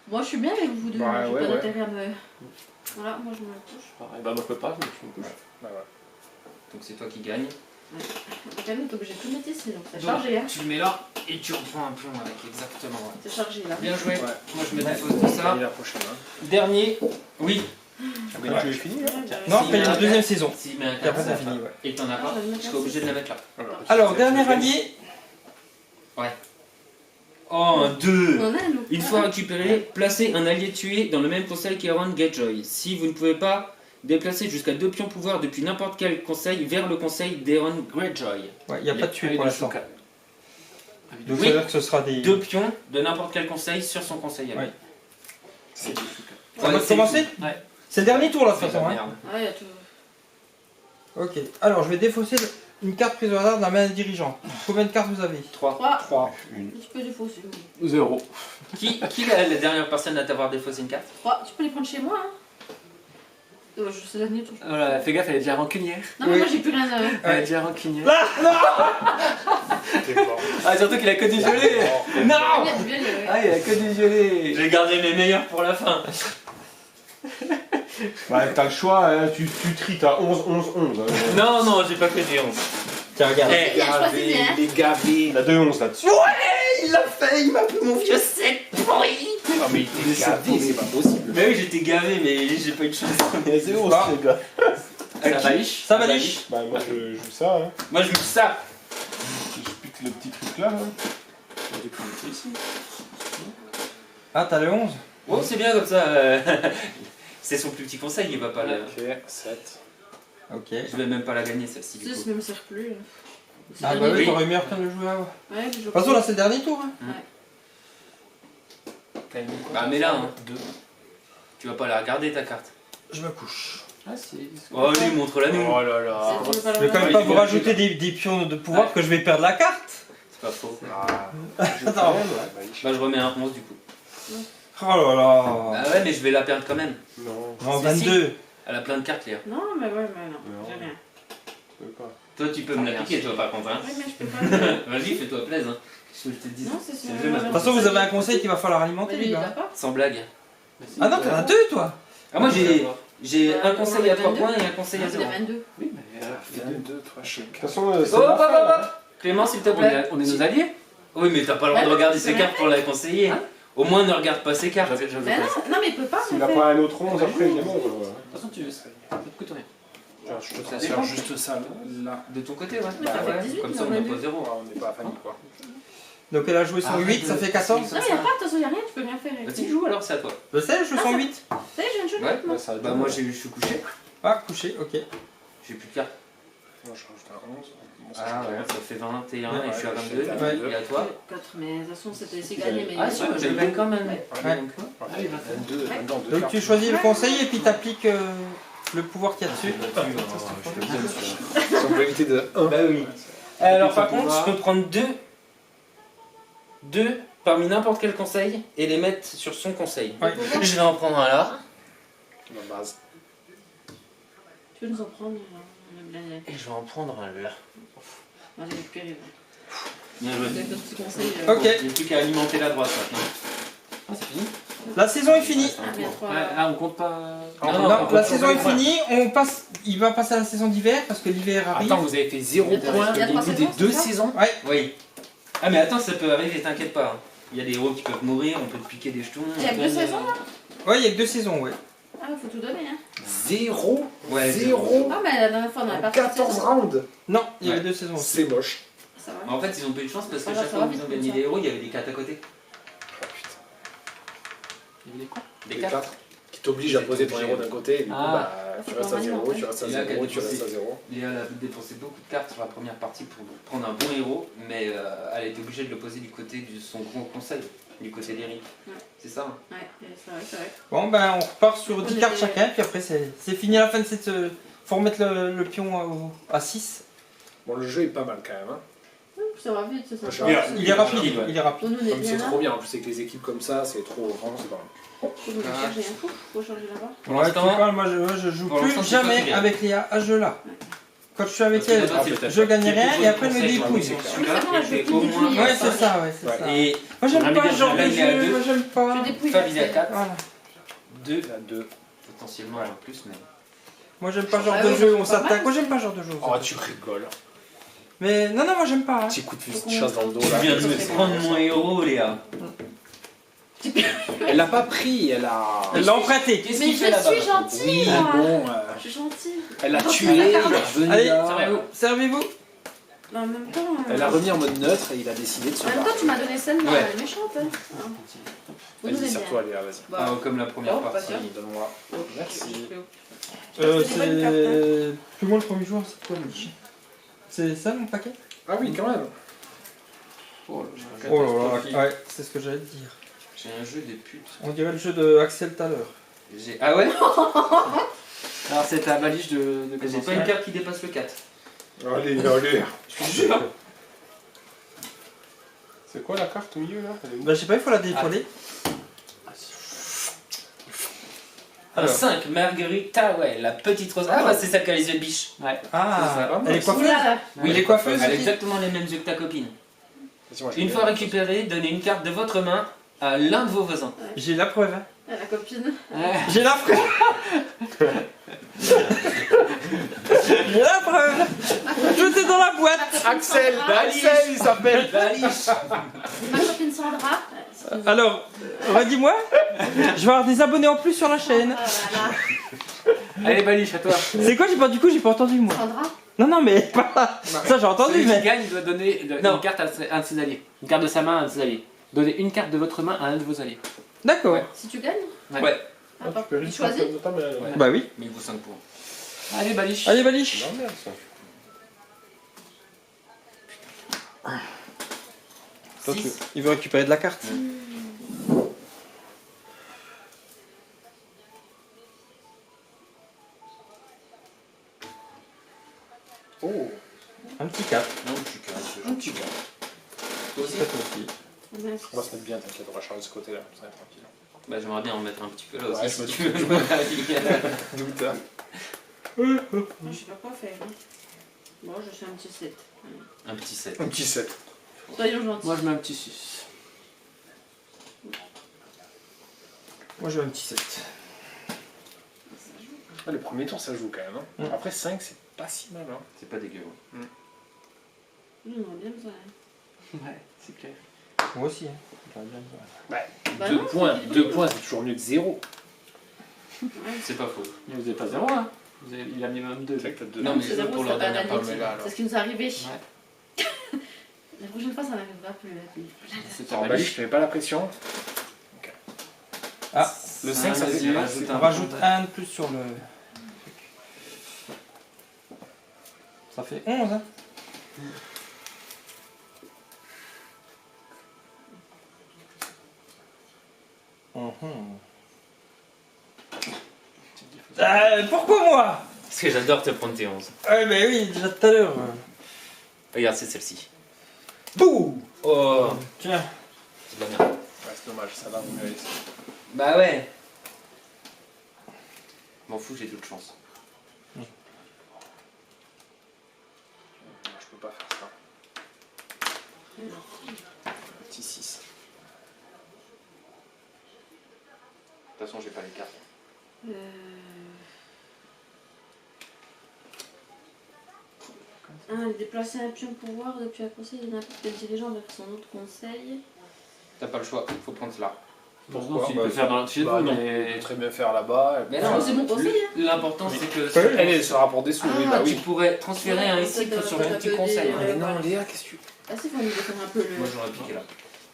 Moi, je suis bien avec vous deux. Bah, J'ai ouais, pas ouais. d'intérêt à me. Voilà, moi je me couche. Pareil. Bah, moi je peux pas, mais je me couche. Bah, ouais. Donc c'est toi qui gagne. Quand même, t'es obligé de tout mettre ici, donc c'est Donc, chargé, hein. tu le mets là et tu reprends un pion avec, exactement. Ouais. C'est chargé là. Bien joué. Ouais. Moi je me défausse de ça. Allez, la prochaine. Hein. Dernier. Oui. Le jeu est fini, là Non, Si, après mais la un deuxième quatre. saison. Si, mais un Et 4, après, ça ça va finit, pas. ouais. Et t'en as pas, je serai obligé de la mettre là. Alors, dernier allié. Oh, un 2. On a un loup. Une fois récupéré, placez un allié tué dans le même conseil qu'Aaron Greyjoy. Si vous ne pouvez pas, déplacer jusqu'à 2 pions pouvoir depuis n'importe quel conseil vers le conseil d'Aaron Greyjoy. Ouais, il n'y a pas de tuer pour l'instant. Donc Oui. ça veut dire que ce sera des. 2 pions de n'importe quel conseil sur son conseil à lui. Ouais. C'est du Ça va commencer. Ouais. C'est le dernier tour là de C'est toute la façon. Hein. merde. Ouais, y a tout. Ok. Alors je vais défausser une carte prise au hasard de la main des dirigeants. Combien de cartes vous avez 3. 3. 3. Tu peux défausser. 0. Qui est la dernière personne à t'avoir défaussé une carte 3. Tu peux les prendre chez moi, hein. C'est le dernier tour. Voilà, fais gaffe, elle est déjà rancunière. Non, mais Oui. moi j'ai plus rien à. Elle est déjà rancunière. T'es mort. Ah, surtout qu'il a que du gelé. Non Il y a du bien, Ah, il a que du gelé. J'ai gardé mes meilleurs pour la fin. Ouais, t'as le choix, hein, tu tries, t'as 11, 11, 11. Non, non, j'ai pas fait des 11. Tiens, regarde. Eh, Bien, choisis bien. Les gavés. T'as 2 11 là-dessus. Il l'a fait, il m'a pris mon vieux 7 pourri. Ah, mais il était gavé, c'est pas possible. Bah oui, j'étais gavé, mais j'ai pas eu de chance. Il y a 0 Bah. les gars. Ça valiche. Ça valiche. Bah, moi je joue ça, hein. Moi, je joue ça. Je pique le petit truc là. J'aurais pu le mettre ici. Ah, t'as le 11. Oh, c'est bien comme ça. C'est son plus petit conseil, il va pas la... Ok, 7. Ok. Je vais même pas la gagner celle-ci. du 6 coup. ne me sert plus. C'est Ah le bah dernier oui, tour. t'aurais mieux retenu de le jouer avant. De Ouais, je toute façon, là c'est le dernier tour. Hein. Bah, mais là, hein. 2. Tu vas pas la regarder ta carte. Je me couche. Ah, si. Oh, allez, montre-la nous. Oh là là. Tu veux pas Je vais la quand même Ouais, pas il vous est bien rajouter des pions de pouvoir Ouais. que je vais perdre la carte. C'est pas faux. Ah, Attends. Bah, je remets un 11 du coup. Oh là là. Bah ouais, mais je vais la perdre quand même. Non, Non, Si, 22. Elle a plein de cartes, Léa. Non, mais ouais, mais non. Non. J'ai rien. je peux pas. Toi, tu peux me la piquer, toi, par contre. Hein. Ouais, mais je peux pas. Vas-y, fais-toi plaisir. Hein. Je te dis. Non, c'est C'est sûr. le jeu, De toute façon, vous avez un conseil qu'il va falloir alimenter, Mais les lui, il gars. l'a pas. Sans blague. Ah non, t'en as deux, toi. Ah, moi, j'ai un on conseil met à 3 22. points et un conseil à Il 0. a 22. Oui, mais. 22, 3 chèques. De toute façon, c'est Oh, la hop, fin, hop, là. hop. Clément, s'il te On plaît. est nos alliés. Oui, mais t'as pas le droit de Bah, regarder c'est ses rien. cartes pour la conseiller. Hein Au moins, ne regarde pas ses cartes. J'avais Mais non, non, mais il peut pas. S'il le a faire. pas un autre 11 après, il est mort. De toute façon, tu ça te coûte rien. Je te transfère juste ça là. De ton côté, ouais. Mais ça fait ouais. 18, Comme ça, non, on n'a mais pas deux. 0. On n'est pas à famille quoi. Donc elle a joué son Arrête 8, ça de- fait 14. Non, mais il n'y a pas, de toute façon, il n'y a rien, tu peux rien faire. Vas-y, joue alors, c'est à toi. Je sais, je joue son 8. Ça y est, je viens de jouer Ouais. maintenant. Ouais, ça a Bah, deux. moi, je suis couché. Ah, couché, ok. J'ai plus de cartes. Moi je rajoute un 11. Bon, ça Ah change ouais, rien. ça fait 21 Ouais, et je suis à ouais, 22. j'étais à Ouais. 22. Et à toi 4, mais de toute façon, c'est gagné. Mais Ah, si, je le gagne quand même. Ouais. Ouais. Donc, Allez, va. 22, 22 en deux Donc cartes. tu choisis le conseil et puis t'appliques le pouvoir qu'il y a dessus. On peut éviter de 1. Bah oui. Alors par contre, je peux prendre deux parmi n'importe quel conseil et les mettre sur son conseil. Ouais. Je vais en prendre un là Ma base. Tu veux nous en prendre on est bien. et je vais en prendre un là. On va les récupérer. Bien joué. Avec notre petit conseil. Ok. Il n'y a plus qu'à alimenter la droite maintenant. Ah, c'est fini. La saison est finie. Ah, mais trois. Ah, on compte pas. Non, Non, on la compte saison pas est les points. finie. On passe, il va passer à la saison d'hiver parce que l'hiver arrive. Attends, vous avez fait 0 Il y a points trois au début des saisons, 2 c'est ça saisons. Oui. Ah mais attends, ça peut arriver, t'inquiète pas. Hein. Il y a des héros qui peuvent mourir, on peut te piquer des jetons. Il y a deux saisons là Ouais, il y a que 2 saisons, ouais. Ah, faut tout donner, hein. 0. Ouais, 0. Ah, mais la dernière fois, on n'avait pas fait de 14 saison. rounds. Non, il y avait Ouais. 2 saisons aussi. C'est moche. Ça va. En fait, ils ont pas eu de chance parce que Ah, chaque ça fois va qu'ils vite ont comme gagné ça. des héros, il y avait des cartes à côté. Oh putain. Il y avait des quoi Des Les cartes. 4 qui t'obligent à poser ton héros d'un côté. Et du coup, Ah. bah, tu faut restes à pas 0, manier, tu restes à Et là, 0, tu qu'elle restes à 0. Léa a dépensé beaucoup de cartes sur la première partie pour prendre un bon héros, mais elle a été obligée de le poser du côté de son gros conseil, du côté d'Eric. Ouais. C'est ça hein. Ouais, c'est vrai, c'est vrai. Bon, ben on repart sur 10 On cartes était- chacun, puis après c'est fini à la fin de cette. Faut remettre le pion à 6. Bon, le jeu est pas mal quand même. Hein. Ça va vite, c'est ça. Moi, je suis Il est rapide, ouais. il est rapide. Nous, on est Comme c'est bien trop là. bien, en plus avec les équipes comme ça, c'est trop vraiment, c'est pas mal. Faut nous charger un coup. Faut changer là-bas. Pour Ouais, tu l'instant, parles, moi je joue pour plus l'instant, c'est toi qui jamais gagne. avec Léa à ce jeu-là. Quand je suis avec parce que elle, là-bas, c'est- je gagne c'est rien plutôt et après elle le me conseil, dépouille. c'est Oui, celui-là c'est vrai, qui je fait peux au plus moins. dépouiller. Ouais, c'est ça, ouais, c'est Ouais. ça. Et Moi j'aime Rami pas ce Gardien, genre de là, il est à jeu, deux. moi j'aime pas. Je dépouille. Fab, il est à 4, Voilà. 2, À 2. potentiellement en plus, mais. Moi j'aime pas ce genre Ah de oui, jeu où on c'est pas mal, s'attaque. Moi j'aime ça. pas ce genre de jeu. où on Oh, s'attaque. tu rigoles. Mais non, non, moi j'aime pas. Hein. Petit coup de fusil de chasse dans le dos Tu là. viens de me prendre mon héros, Léa. Elle l'a pas pris, elle a. Elle l'a emprunté. Qu'est-ce Mais qu'il je fait là-bas? suis gentille, Oui, moi. bon. Je suis gentille. Elle a Attends, tué, c'est il est la carte. revenu Allez, là. Servez-vous. Servez-vous. Mais en même temps. Elle a remis en mode neutre et il a décidé de se En même temps, tu m'as donné celle là, Ouais. elle est méchante. Hein. Vous nous Vas-y, aimez serre-toi, Léa, vas-y. Bah, Ah, comme la première Oh, fois. pas sûr. Vas-y, donne-moi. Merci. C'est pas une carte, hein. Plus moi le premier joueur, c'est toi, Mich. C'est ça mon paquet? Ah oui, quand même. Oh Oh là là, ouais, c'est ce que j'allais te dire. J'ai un jeu des putes. On dirait le jeu de Axel tout à l'heure. Ah ouais? Alors c'est ta baliche de J'ai commencer. pas une carte qui dépasse le 4. Allez, allez. C'est quoi la carte au milieu là? Elle est où? Bah, je sais pas, il faut la décoller. Un Alors. 5, Marguerita, ouais, la petite rose. Ah bah c'est ça qui a les yeux de biche. Ouais. Ah, elle est coiffeuse? Oulala. Oui, elle est coiffeuse. Elle a aussi. exactement les mêmes yeux que ta copine. Vas-y, moi, je Une vais fois bien. récupérée, donnez une carte de votre main à l'un de vos voisins. J'ai la preuve. Hein. La copine. Ouais. J'ai la preuve. J'ai la preuve. Jetez dans la boîte. Axel, Axel, il s'appelle. Ma copine Sandra. Excuse-moi. Alors, redis-moi. Je vais avoir des abonnés en plus sur la chaîne. Oh là là. Allez baliche à toi. C'est quoi, du coup, j'ai pas entendu moi. Sandra. Non, non, mais pas. Ça, j'ai entendu, Celui qui mais. gagne doit donner Non. une carte à un de ses alliés. Une carte de sa main à un de ses alliés. Donnez une carte de votre main à un de vos alliés. D'accord. Ouais. Si tu gagnes. Ouais, Ah, Attends, tu peux tu juste choisis. prendre de ta main, alors. Ouais. Bah oui. mais il vaut 5 points. Allez baliche. Allez, Baliche. Non, merde ça. Toi, Six. il veut récupérer de la carte. Oh, Un petit 4. Non, je suis carré, gentil. Toi aussi? Ça, toi aussi. Merci. on va se mettre bien, t'inquiète, on va changer de ce côté là, ça va être tranquille. Bah j'aimerais bien en mettre un petit peu là aussi Ouais, si je me tu veux jouer à la ligue. Doute, hein. Je sais pas quoi faire. Hein. Bon, je suis un petit 7. Un petit 7. Un petit 7. Soyons gentils. Moi je mets un petit 6. Moi, je veux un petit 7. Ah, le premier tour, ça joue quand même. Hein. Mm. Après 5, c'est pas si mal. Hein. C'est pas dégueu. Nous, on a bien besoin. Hein. Ouais, c'est clair. Moi aussi. Hein. J'aurais bien besoin. Bah 2 non, points, c'est 2 points, c'est toujours mieux que 0. C'est pas faux. Mais vous n'avez pas 0 hein. Il a mis même 2. C'est vrai que t'as 2. Non, mais C'est je veux zéro, pour c'est leur pas dernière d'amitié. part, mais là, alors. C'est ce qui nous est arrivé. Ouais. La prochaine fois, ça n'arrivera plus. C'est ta Alors, baliche. Baliche, je te mets pas la pression. Ah, Le 5, ça vas-y, fait rajoute on rajoute un de plus sur le. Ça fait 11, hein. Pourquoi moi? Parce que j'adore te prendre tes 11. Ah, mais oui, déjà tout à l'heure. Regarde, c'est celle-ci. Bouh. Oh, Tiens. c'est de la merde. Ouais, c'est dommage, ça va, vous méritez. Bah ouais. M'en fous, j'ai d'autres chances. Je peux pas faire ça. Petit 6. De toute façon, j'ai pas les cartes. Déplacer un pion pouvoir depuis un conseil de n'importe quel dirigeant vers son autre conseil. T'as pas le choix, faut prendre cela. Pourquoi Tu Bah, peux faire dans chez Bah vous, non, mais. on peut très bien faire là-bas. Mais non, c'est mon conseil, hein. L'important c'est que Elle est sur rapport des sous, oui, ah, bah tu oui. pourrais transférer un ici peut-être, sur ton peut-être petit des- conseil. ouais. Non, Léa, qu'est-ce que tu. Ah, c'est faut nous défendre un peu le. Moi j'aurais piqué là.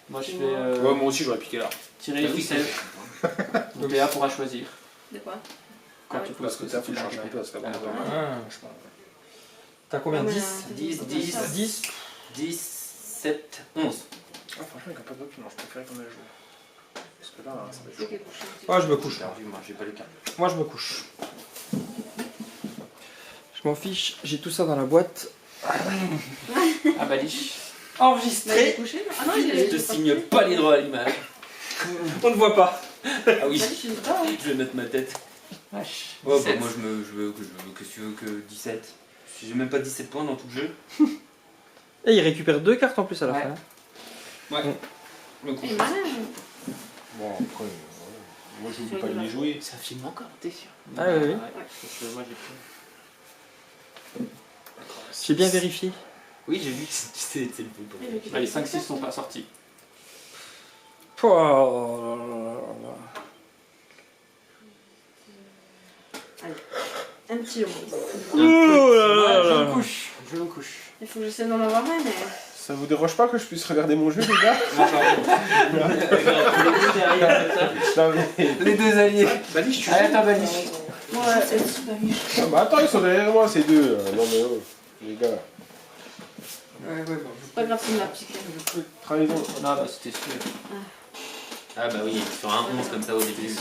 Moi je fais Ouais, moi aussi, j'aurais piqué là. tirer les ficelles. Donc Léa pourra choisir. De quoi Quand Ah tu oui. Parce que t'as faut changer un peu, parce que t'as pas Ah. T'as combien? Ah, mais, 10 10, 10. 10 10, 7, 11. Ah, franchement, il n'y a pas de doute, non, je préfère qu'on ait joué. Parce que là, ça va être C'est chaud. quelque chose. Ouais, je me couche. Perdu, moi j'ai pas les cartes. Moi, je me couche. Je m'en fiche, j'ai tout ça dans la boîte. Ah baliche. Bah, il est Enregistré. couché là. Ah non, il Je est. te signe pas les droits à l'image. On ne voit pas. Ah oui, Bah, je sais pas, hein. je vais mettre ma tête. Vache. Ouais, bah, 17. moi que tu veux que 17. J'ai même pas 17 points dans tout le jeu. Et il récupère 2 cartes en plus à la Ouais. fin. Ouais. Le coup. Il est malin. Bon, après. Moi, je ne veux pas les jouer. C'est un film encore, t'es sûr? Ah oui, oui. Parce que moi j'ai pris. J'ai bien vérifié. Oui, j'ai vu que c'était le film. Ah, les 5-6 sont pas sortis. Oh là là là là. Un petit 11. Oh là là Je là me là. couche. Je me couche. Il faut que j'essaie d'en avoir un, mais. Ça vous dérange pas que je puisse regarder mon jeu, les gars? Non, mais... Les deux alliés. Baliche, tu Allez, attends, Balich. Ouais, c'est super bien. Ah, bah attends, ils sont derrière moi, ces deux. Non, mais oh, les gars. Ouais, bon. C'est pas grave, c'est ma pique. Trahison. Non, bah c'était sûr. Ah bah oui, sur un 11 comme ça au début.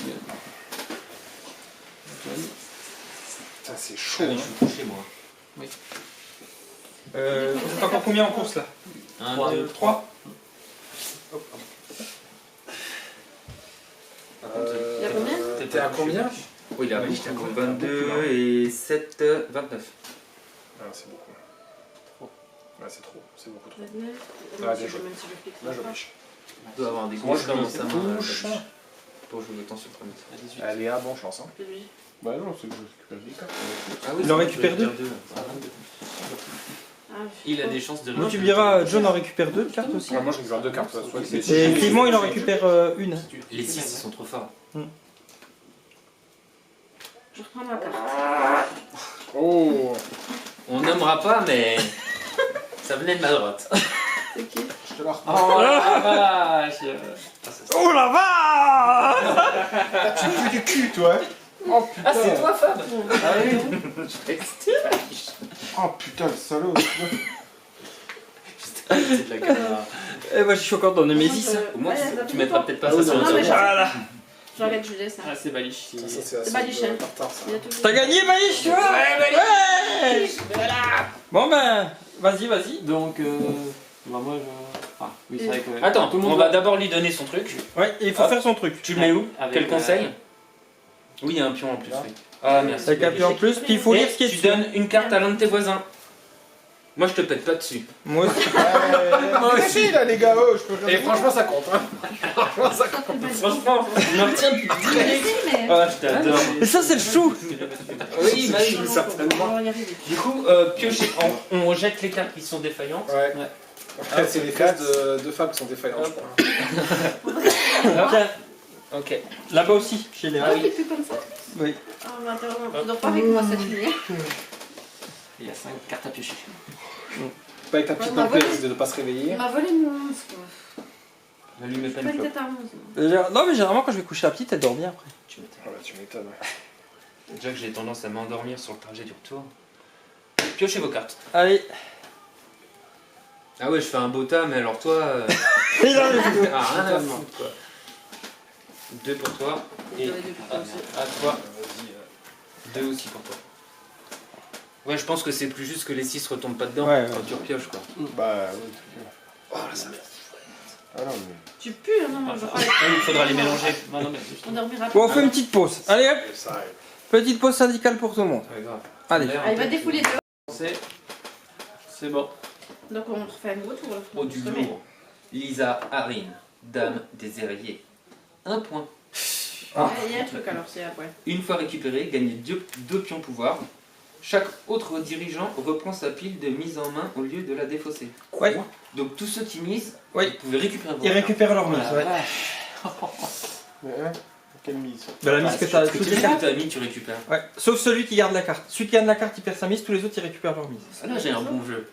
Putain, c'est chaud. Ah oui, je suis couché moi. Vous êtes encore combien en course là 1, 2, 3. Il y a combien T'es à combien? Oui, là, j'étais à 22 et 7, 29. Ah, c'est beaucoup. Ouais, c'est trop. C'est beaucoup trop. 29. Ah, bien joué. Même si je clique Là, pas. je biche. Je dois avoir des Moi, gros je dans sa main. touche. Pour jouer autant sur le premier. À 18. Allez, à bonne chance. Hein. C'est lui. Bah non, c'est que je récupère des cartes. Ah oui, Il en c'est récupère vrai, deux. Ah, Il a des chances de Moi tu me diras, John en récupère 2 cartes aussi. Ouais, moi, je récupère 2 cartes. Soit que c'est- Et Clément il en récupère une. Les 6 ils sont trop forts. Je reprends ma carte. Oh, On nommera pas, mais ça venait de ma droite. C'est qui je te la reprends. Oh la vache. Oh la vache. Tu fais du cul, toi. Oh putain. Ah, c'est toi, Fab. Ah oui. Oh putain, le salaud. C'est de la caméra. Et moi je suis encore dans le Moi, Nemesis. je- Au moins, Ouais, ça tu fait mettras longtemps. peut-être pas Ah ça oui, sur non, le mais serveur. Voilà. J'arrête Julie, ça. Ah, c'est Balich. Ça, ça, C'est assez Balichin. de tartare, ça. Il a tout T'as gagné Balich tu vois. Ouais. Bon ben, vas-y. Donc, bah moi je. Ah, oui, c'est vrai que. Attends, tout le monde on va d'abord lui donner son truc. Ouais, et il faut Hop. faire son truc. Tu le mets où Avec, Quel conseil Oui, il y a un pion en plus. Là. Oui. Ah, merci. Avec un pied en plus, puis il faut lire Et ce qui est tu dessus. donnes une carte à l'un de tes voisins. Moi, je te pète pas dessus. Moi aussi. Moi aussi, là, les gars, oh, je peux Et regarder. franchement, ça compte. Hein. Franchement, ça compte. Franchement, je me retiens depuis très. mais. Ah, je t'adore. Et ça c'est le chou. Oui, bah oui. certainement. On va y arriver. Du coup, piocher, on jette les cartes qui sont défaillantes. Ouais. Ouais. Après, c'est les cartes de femmes qui sont défaillantes, je crois. Tiens, Ok. là-bas aussi, chez les Ah oui, plus comme ça. Oui. Ah, bah, attends, tu dors pas avec moi cette nuit. Il y a 5 cartes à piocher. Pas avec ta petite On m'a volé. tempête de ne pas se réveiller. Il m'a volé mon 11, quoi. N'allumez pas Pas une une clope. tête à 11. Non mais généralement quand je vais coucher la petite, elle dort bien après. Tu m'étonnes. Ah bah, tu m'étonnes. Déjà que j'ai tendance à m'endormir sur le trajet du retour. Piochez vos cartes. Allez. Ah ouais, je fais un beau tas, mais alors toi. Il arrive. Ah, rien à foutre, quoi. 2 pour toi. Et J'avais deux pour toi aussi. à toi. 2 aussi pour toi. Ouais, je pense que c'est plus juste que les 6 retombent pas dedans Ouais, quand tu repioches, quoi. Bah, oui. Oh là, ça me Ah non, mais. Tu pues, hein, non, je crois. il faudra les mélanger. Non, non, mais juste. On dormira Bon, on pas. fait une petite pause. Allez hop, Ça arrive. petite pause syndicale pour tout le monde. Ouais, grave. Allez. Ah, il va défouler dehors. C'est bon. Donc on refait un gros tour. là. Au du On se remet. lourd. Lisa Harin, dame des Hérriers. 1 point. Ah. Il y a un truc alors, c'est après. Une fois récupéré, gagnez 2 pions pouvoir. Chaque autre dirigeant reprend sa pile de mise en main au lieu de la défausser. Ouais. Donc tous ceux qui misent, Oui. vous pouvez récupérer vos Ils cartes. récupèrent leur mise. Ouais. Mais, hein, quelle mise? Bah, la mise que t'as. Toutes toutes les les cartes cartes. que t'as mis, tu récupères. Ouais. Sauf celui qui garde la carte. Celui qui garde la carte, il perd sa mise. Tous les autres, ils récupèrent leur mise. Ah, là, j'ai un bon jeu.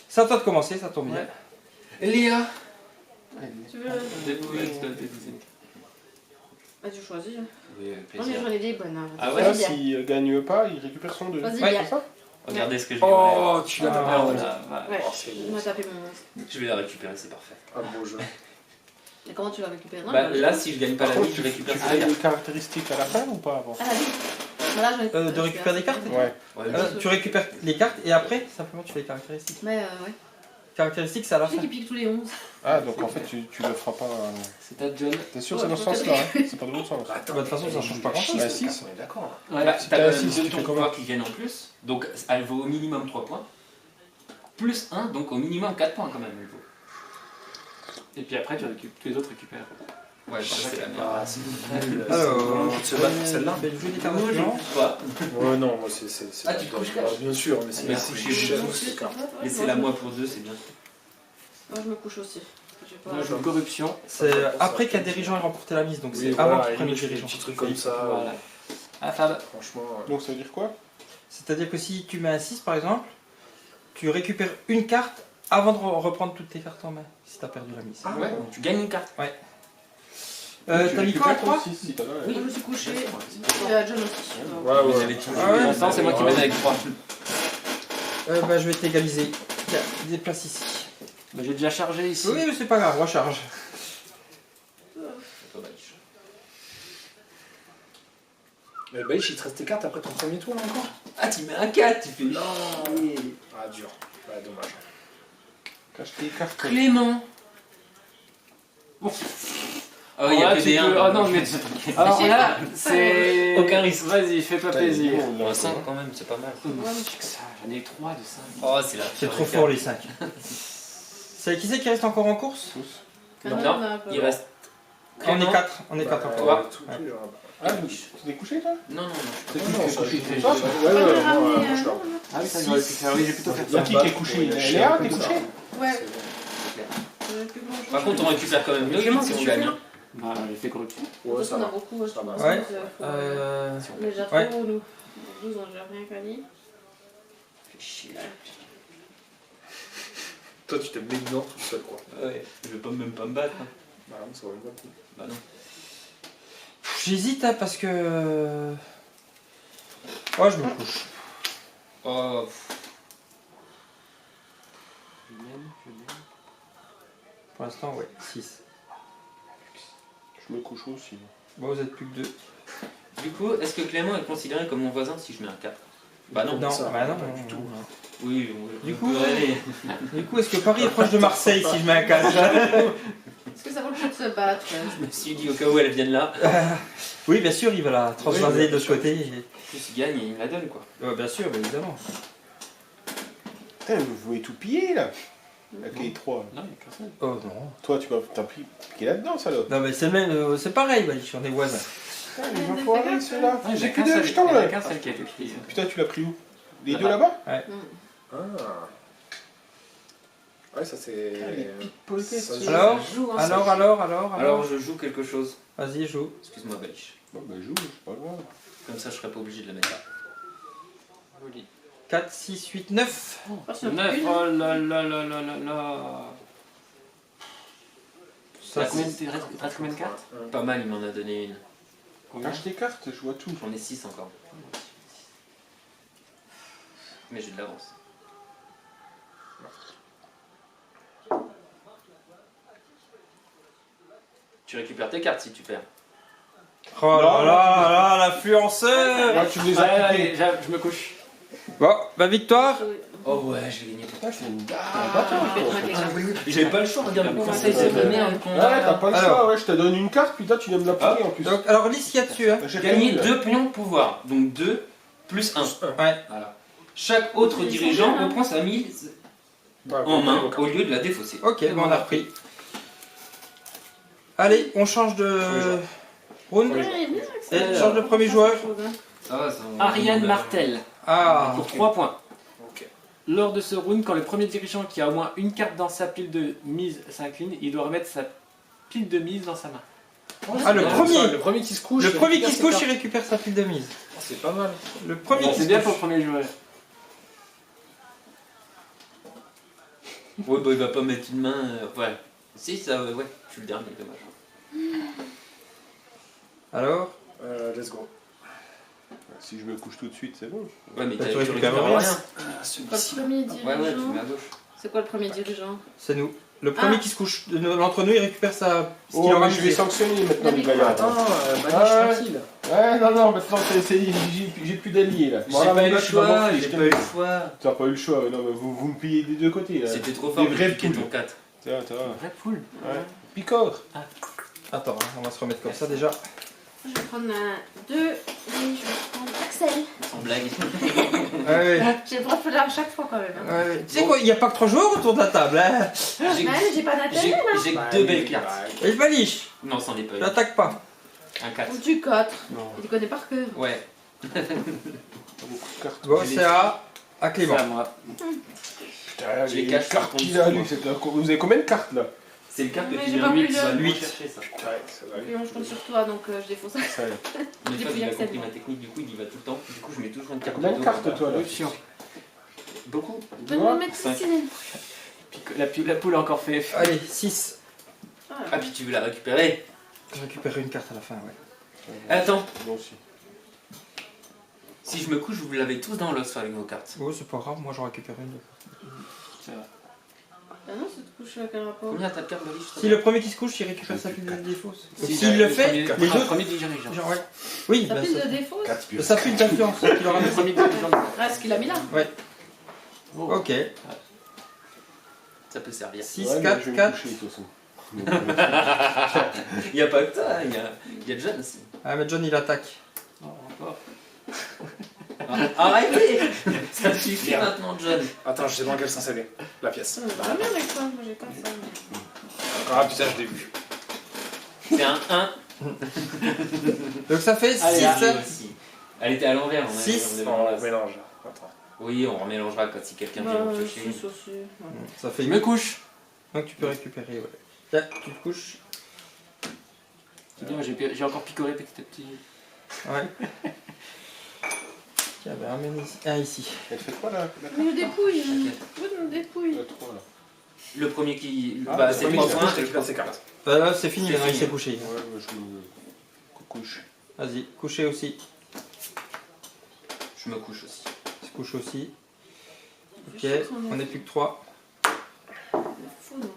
C'est à toi de commencer, ça tombe bien. Léa. Tu veux. Ah, tu choisis. hein. Oui, avec Non, mais plaisir. j'en ai des bonnes. hein. Ah ouais, Là, Vas-y, bien. s'il gagne pas, il récupère son 2. Vas-y, Ouais, bien. C'est ça? Regardez ce que je Oh, tu l'as Ah, pas. voilà. Ouais, Oh, c'est il m'a tapé mon 11. Je vais la récupérer, c'est parfait. un beau jeu. Et comment tu vas récupérer? Non, Bah, il là, va- si je gagne pas Par la contre, mise, je récupère tu sa fais carte. des caractéristiques à la fin ou pas avant? Ah, la vie. Voilà, j'en ai- De récupérer des cartes. Ouais. Ouais, Tu récupères les cartes et après, simplement, tu fais les caractéristiques. Mais ouais. Caractéristiques, c'est à la Tu sais fin. qu'il pique tous les 11. Ah, donc en fait, tu le feras pas. C'est à John. T'es sûr que c'est dans ce sens-là, hein? C'est pas dans l'autre sens. Bah, de toute façon, ça change pas grand-chose. Bah, six. On est d'accord. Ouais. Bah, Si t'as t'as quand un même six, 2 tu pions fais de comment? pouvoir qui viennent en plus. Donc elle vaut au minimum 3 points. Plus 1, donc au minimum 4 points quand même elle vaut. Et puis après, tous les autres récupèrent. Ouais, ça, c'est la merde. Ah, c'est nul. Alors, Tu te bats pour celle-là. je vais jouer des cartes Moi, je suivantes. couche pas. Ouais, non, moi c'est. Ah, tu te couches cash? Bien sûr, mais c'est Merci, c'est chez vous. cher, cette carte. Laissez-la moi pour 2, c'est bien. Moi je me couche aussi. J'ai pas- Moi, je joue corruption. C'est après qu'un dirigeant ait remporté la mise, donc Oui, c'est voilà, avant qu'il et prenne le des dirigeant. petits trucs comme ça. Voilà. Ah, Fab. Franchement. Donc ça veut dire quoi? C'est-à-dire que si tu mets un 6 par exemple, tu récupères une carte avant de reprendre toutes tes cartes en main, si t'as perdu la mise. Ah, Ouais, tu gagnes une carte. T'as mis quoi à 3 Moi je me suis couché. Il y a John aussi. Ouais, Vous ouais. avez tout. Ah ouais. Pour l'instant, c'est moi qui mène avec 3. Bah je vais t'égaliser. Tiens, déplace ici. Bah, j'ai déjà chargé ici. Oui, mais c'est pas grave, recharge. Mais Baïch, il te reste tes cartes après ton premier tour là encore? Ah, tu mets un 4, tu fais non. Ah, dur. Ouais, dommage. Cache tes cartes. Clément. Oh, il y a là, que tu des peux- 1. Oh non, mais. Alors là, c'est. Aucun risque. Vas-y, fais-toi plaisir. Oh, 5 quand même, c'est pas mal. Ça, j'en ai eu 3 de 5. Oh, c'est la C'est trop fort les 5. C'est qui c'est qui reste encore en course? Non, il reste. On est Clément. 4, on est 4 encore. Toi. Tout, Ouais. tout, genre. Ah, tu t'es couché toi? Non, non, non. C'est Non, qui non, qui est ça, couché? je- C'est toi? Ouais, ouais, moi, moi, je suis là. Ah oui, ça j'aurais pu faire. Oui, j'ai plutôt fait Donc ça. qui est couché? Léa, t'es couché? Ouais. Par contre, on récupère quand même 2 Clément, si on tu gagne. fais Bah, j'ai fait corruption. Ouais, ça on a va. beaucoup. Ça va. Ouais. On Euh... est déjà trop Ouais. haut, nous. 12, on n'a déjà rien gagné. Toi, tu te mets dedans tout seul, quoi. Ouais, je vais pas même pas me battre. hein. Bah, non, ça va même pas le coup. Bah non. J'hésite hein, parce que... Oh, je me couche. Oh, Pour l'instant, ouais, 6. Je me couche aussi. Bon, vous êtes plus que 2. du coup, est-ce que Clément est considéré comme mon voisin si je mets un 4? Bah non. Non, ça, bah non, pas non, du non, tout. non. Oui, Du je coup, peux aller. Du coup, est-ce que Paris est proche de Marseille si je mets un 4? Est-ce que ça vaut le coup de se battre? Je me suis dit au cas où elle vienne là. Oui, bien sûr, il va la transvaser Oui, de l'autre côté. En plus, il gagne et il me la donne quoi. Bien sûr, bien évidemment. Putain, vous voulez tout piller là? Avec les 3. Non, il y a qu'un seul. Oh non. Toi, t'as pris piqué là-dedans, salope. Non, mais c'est le même, c'est pareil, Valich, on est voisins. Putain, les enfoirés, ceux-là. Ah, J'ai qu'un que 2 seul. jetons Il y en a là. qu'un seul qui a été plié. Putain, tu l'as pris où? Les deux là-bas? Ah. Ouais, ça c'est. Ah, les petites politesses, ça, ceux-là. Alors Joue, hein. Alors, je joue quelque chose. Vas-y, joue. Excuse-moi, Balich. Bon, bah joue, c'est pas grave. Comme ça, je serais pas obligé de la mettre là. 4, 6, 8, 9. Oh, c'est 9, une. oh là là là là là là. Ça, T'as combien de cartes? Pas mal, il m'en a donné une. Combien? Cache tes cartes, je vois tout. J'en ai 6 encore. Mais j'ai de l'avance. Tu récupères tes cartes si tu perds. Oh là là là, l'influenceur. Là, tu les Ouais, as allez, piqués. je me couche. Bon, bah victoire. Oh ouais, j'ai gagné. Putain, c'est une J'avais pas le choix, regarde le Ouais, conseil, c'est ouais. merde. Ouais, t'as pas le Alors. choix, ouais, je te donne une carte, puis toi tu viens me la piquer en plus. Donc, alors, lis ce qu'il y a dessus. Hein. J'ai Gagner perdu, là. 2 pions de pouvoir, donc 2 plus 1. Ouais. Voilà. Chaque autre dirigeant reprend sa mise en main au lieu de la défausser. Ok, bon, on a repris. Allez, on change de round. Et change de premier joueur. Ça va, ça va. Ariane Martel. Ah, Pour 3 points. Ok. Lors de ce round, quand le premier dirigeant qui a au moins une carte dans sa pile de mise s'incline, il doit remettre sa pile de mise dans sa main. Ah, le Ça, premier. Le premier qui se couche. Le premier qui récupère se ses couche, cartes. il récupère sa pile de mise. Oh, c'est pas mal. Le premier qui C'est se bien pour le couche. premier joueur. Ouais, bah il va pas mettre une main. Ouais. Si, ça, ouais, je suis le dernier, dommage. Alors, Let's go. Si je me couche tout de suite, c'est bon. Ouais, mais Bah, tu tu récupères récupères rien. C'est quoi le premier Ouais, ouais, tu dirigeant? mets à gauche. C'est quoi le premier dirigeant? c'est nous. Le premier Ah. qui se couche d'entre nous, il récupère sa. ce qu'il Oh, aura mais je vais misé. sanctionner maintenant les gars. Attends, Balich, Ouais. tranquille. Ouais, non, maintenant j'ai plus d'alliés là. J'ai Bon, là, pas eu là, le tu vas m'en choix, foutre, j'ai je pas eu te- le choix. T'as pas eu le choix, non, mais vous me pillez des deux côtés là. C'était trop Des fort de vrais piquer poules. ton 4. Tiens, tiens. Vraie poule. Ouais. Picor. Attends, hein, on va se remettre comme ça déjà. Je vais prendre un 2 et je vais prendre Axel. Sans blague. Ouais, J'ai le droit de faire à chaque fois quand même. Hein. ouais. Tu sais quoi, il n'y a pas que 3 joueurs autour de la table. Hein. J'ai Ouais, mais j'ai pas d'intérêt. j'ai Bah, que 2 oui, belles cartes. bah, Et je baliche. Non, c'en est pas Je une. l'attaque pas. Un 4. Ou tu cotes. Non, Il connaît par cœur. Ouais. pas beaucoup de cartes. Bon, c'est à Clément. C'est à moi. Putain, Je les les cache cartes sur ton qu'il a, dessous, lui. moi. Vous avez combien de cartes là? C'est le carte que Mais tu j'ai viens pas 8 pris qui va le- le huit. chercher ça. Putain, ça va aller. Et je compte sur toi donc je défonce ça. Ça, là. Mais J'ai toi, pris il a Axel, compris moi. ma technique, du coup il y va tout le temps. Du coup je mets toujours une carte Combien de dos cartes en bas. toi là? Option. Beaucoup. Donne-moi mettre Cinq. ici. La poule a encore fait. Allez, 6. Ah puis tu veux la récupérer. Je récupère une carte à la fin, ouais. Attends, Moi aussi. si je me couche, vous l'avez tous dans l'os avec vos cartes. Oh, c'est pas grave, moi j'en récupère une. Ah non, c'est de couche avec un rapport. Combien t'as de cartes Baliche Si le premier qui se couche, il récupère sa pile de défaut. Si, S'il le fait, premier- les premier- autres. Premier dirigeant. Genre, ouais. Oui, Sa bah, pile ça- de défaut. 4 pièces. sa pile d'influence, c'est qu'il aura Le mis. premier dirigeant. Ah, ce qu'il a mis là. Oh. Ok. Ça peut servir. 6, Ouais, mais 4, je vais me 4. coucher, de toute façon. Il n'y a pas que toi, hein, il y a John aussi. Ah, mais John il attaque. Oh, encore. Arrêtez. Ça suffit maintenant John. Attends, je sais pas dans quel sens elle est. La pièce. Ça va bien avec toi, moi j'ai pas ça. Ah putain, je l'ai vu. C'est un 1. Donc ça fait 6. Allez, Elle aussi. Elle était à l'envers. on a- Six. on est Non, dans on l'as. mélange. Attends. Oui, on remélangera quand si quelqu'un vient Bah, me piocher. c'est aussi. Ça fait Je 8. me couche. Donc tu peux récupérer, ouais. Tiens, tu te couches. C'est bien, j'ai encore picoré petit à petit. Ouais. Tiens, ben ramène ici. Un ici. Elle fait quoi là? Mais nous dépouille. Ok. Oui, nous dépouille. 3 là. Le premier qui. Ah, bah, le c'est premier 3 qui se points. couche, récupère ses cartes. Bah, là c'est fini, C'est maintenant il fini. s'est couché. Ouais, moi je me couche. Vas-y, coucher aussi. Je me couche aussi. Il se couche aussi. Ok, Je sais que ça en on est n'est plus que 3. fou, non.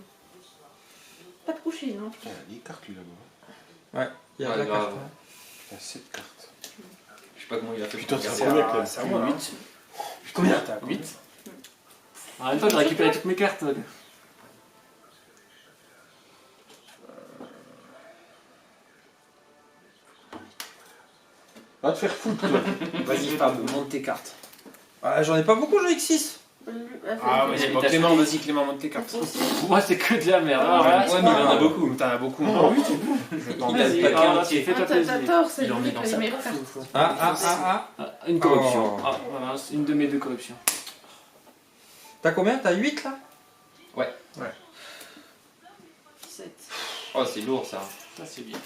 Pas de coucher, non. Putain, il y a des cartes lui là-bas. Il y a Ouais, de la grave. carte. Hein. Putain, 7 cartes. Je sais pas comment il a fait. Putain, pour c'est faire combien, à- Clem? c'est à moi. hein. Combien T'as 8. En même temps, j'ai récupéré toutes mes cartes. Va te faire foutre toi. Vas-y, Fab, monte tes cartes. Ah, j'en ai pas beaucoup, j'en ai que 6. Ah, mais c'est pas Clément, vas-y, Clément, monte tes cartes. Moi, c'est que de la merde. Ah, Alors, Ouais, mais il en a beaucoup. T'en as beaucoup. Oh, oui, Je t'en Il a prie. le paquet alors, entier. fais-toi T'as plaisir. tort, c'est Il en lui met qui dans a les sa meilleures poche. cartes. Ah. Ah, une corruption. Oh. Ah, voilà, une de mes 2 corruptions. T'as combien? T'as 8 là? 7. Oh, c'est lourd ça. Ça, c'est bien.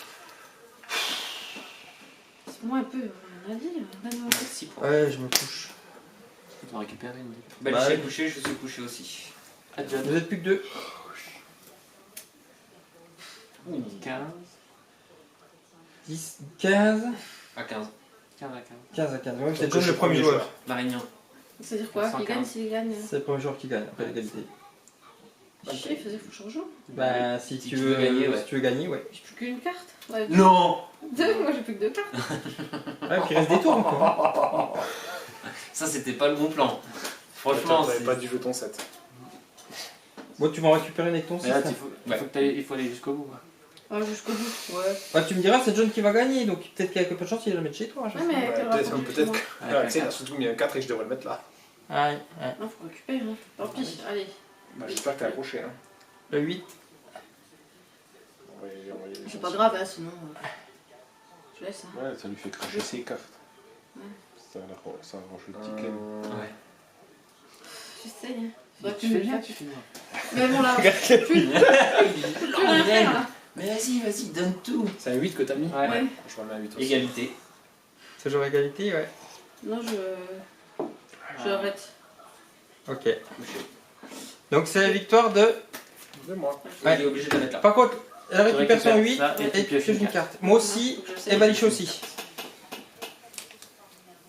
C'est moi un peu, on a dit. Donne-moi. Merci pour. Ouais, je me couche. Je vais en récupérer une. Bah, Bah, je suis ouais. couché, je suis couché aussi. Ah, John. Vous êtes plus que 2. 15. 10, 15. À 15. 15 à 15. 15 à 15. Ouais, c'est Donc, John je le suis premier joueur. Marignan. C'est-à-dire quoi? Qui 115. gagne s'il gagne? C'est le premier joueur qui gagne après l'égalité. Chier, il faisait faut changer. Bah, si Si tu tu veux veux gagner, ouais. si tu veux gagner, ouais. J'ai plus qu'une carte. Ouais, Non. deux, moi j'ai plus que 2 cartes. Ouais, puis il reste des tours encore. Ça, c'était pas le bon plan. Franchement, T'avais c'est. pas du jeton 7. Bon, tu vas en récupérer une avec ton 6. Mais là, là. il faut aller jusqu'au bout. Ah, jusqu'au bout, ouais. Bah, tu me diras, c'est John qui va gagner, donc peut-être qu'avec peu de chance, il va le mettre chez toi. je Ouais, sais mais quel rapport avec Peut-être moi? que Axel a surtout mis un 4 et que je devrais le mettre là. pas. Ouais. Non, faut récupérer, hein. Tant pis, allez. Bah, j'espère que t'es accroché. Hein. Le 8. C'est pas grave, hein, sinon. Je laisse, hein. Ouais, ça lui fait cracher ses cartes. Ouais. Ça arrange le petit Clem. Ouais. J'essaye, hein. Faudrait que Tu tu fais me bien, fasses. tu fais bien. Mais bon, là, plus rien faire, là. Mais vas-y, donne tout. C'est un 8 que t'as mis Ouais. Ouais. Je remets un 8 aussi. Égalité. C'est genre égalité, ouais. Non, je arrête. Ok. Donc c'est la victoire de. De moi. Ouais. Il est obligé de la mettre là. Par contre, elle Tu récupère son récupères 8 ça et et tu tu pioches pioches une une carte. Moi aussi, Faut que j'essaye. et Baliche aussi.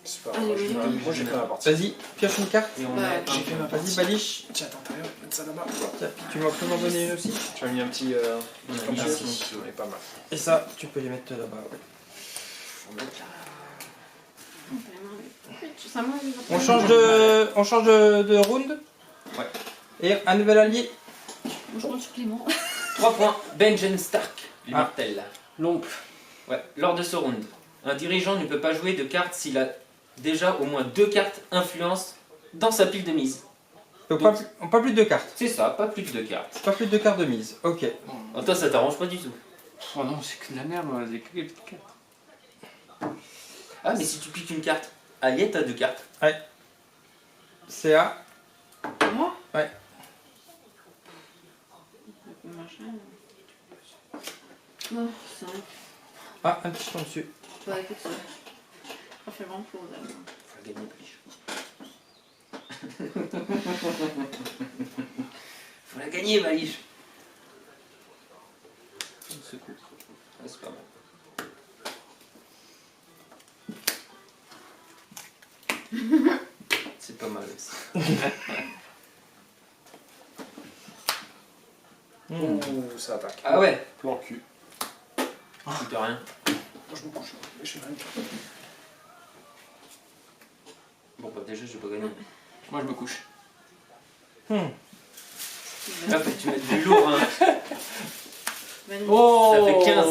C'est pas Allez, grave. oui. Moi j'ai fait ma partie. Vas-y, pioche une carte. Et on Ouais. met J'ai fait ma Vas-y, partie. Baliche. Tiens, attends, t'arrives, mettre ça là-bas. Tiens, puis tu peux m'en donner une aussi. Tu as mis un petit. On a comme mis ça, ici. on est pas mal. Et ça, tu peux les mettre là-bas. Ouais. Ça m'en est- On change de round. Ouais. Et un nouvel allié. Moi, je compte sur Clément. 3 points. Benjen Stark. Ah. L'immortel. L'omple. Ouais. Lors de ce round, un dirigeant ne peut pas jouer de carte s'il a déjà au moins 2 cartes influence dans sa pile de mise. Donc, Donc- pas plus de 2 cartes. C'est ça, pas plus de 2 cartes. Pas plus de 2 cartes de mise. Ok. Oh, toi, ça t'arrange pas du tout. Oh non, c'est que de la merde, moi, j'ai que les petites cartes. Ah, mais si tu piques une carte alliée, t'as 2 cartes. CA. Moi Ouais. Machin. Oh, 5. Ah, un petit jeton dessus. Bah écoute, ça. Pas fait grand chose. Faut la gagner, Baliche. Faut la gagner, Baliche. C'est cool. Ouais, c'est pas mal. C'est pas mal aussi. Hmm. Ouh, ça attaque. Ah ouais, Plan cul. tu peux rien. Je me couche. Je fais rien. Bon, bah déjà, je vais pas gagner. Moi, je me couche. Hmm. Ah, faut que tu mettes du lourd, hein. Oh Ça fait 15.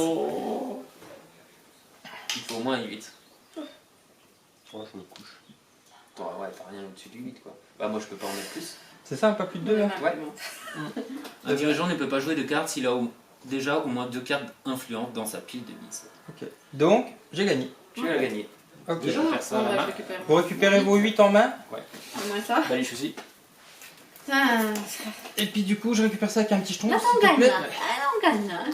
Il faut au moins 8. Moi, je me couche. Ouais, t'as rien au-dessus du 8, quoi. Bah, moi, je peux pas en mettre plus. C'est ça, un pas plus de 2 là. Ouais. Un dirigeant ne peut pas jouer de cartes s'il a déjà au moins 2 cartes influentes dans sa pile de mise. Ok. Donc, j'ai gagné. Tu as gagné. Ok. Je vais faire ça à la main. Vous récupérez vos 8 en main. Au moins ça. Baliche aussi. Putain, Et puis du coup, je récupère ça avec un petit jeton. là s'il on te gagne plaît. là. Ah, on gagne là.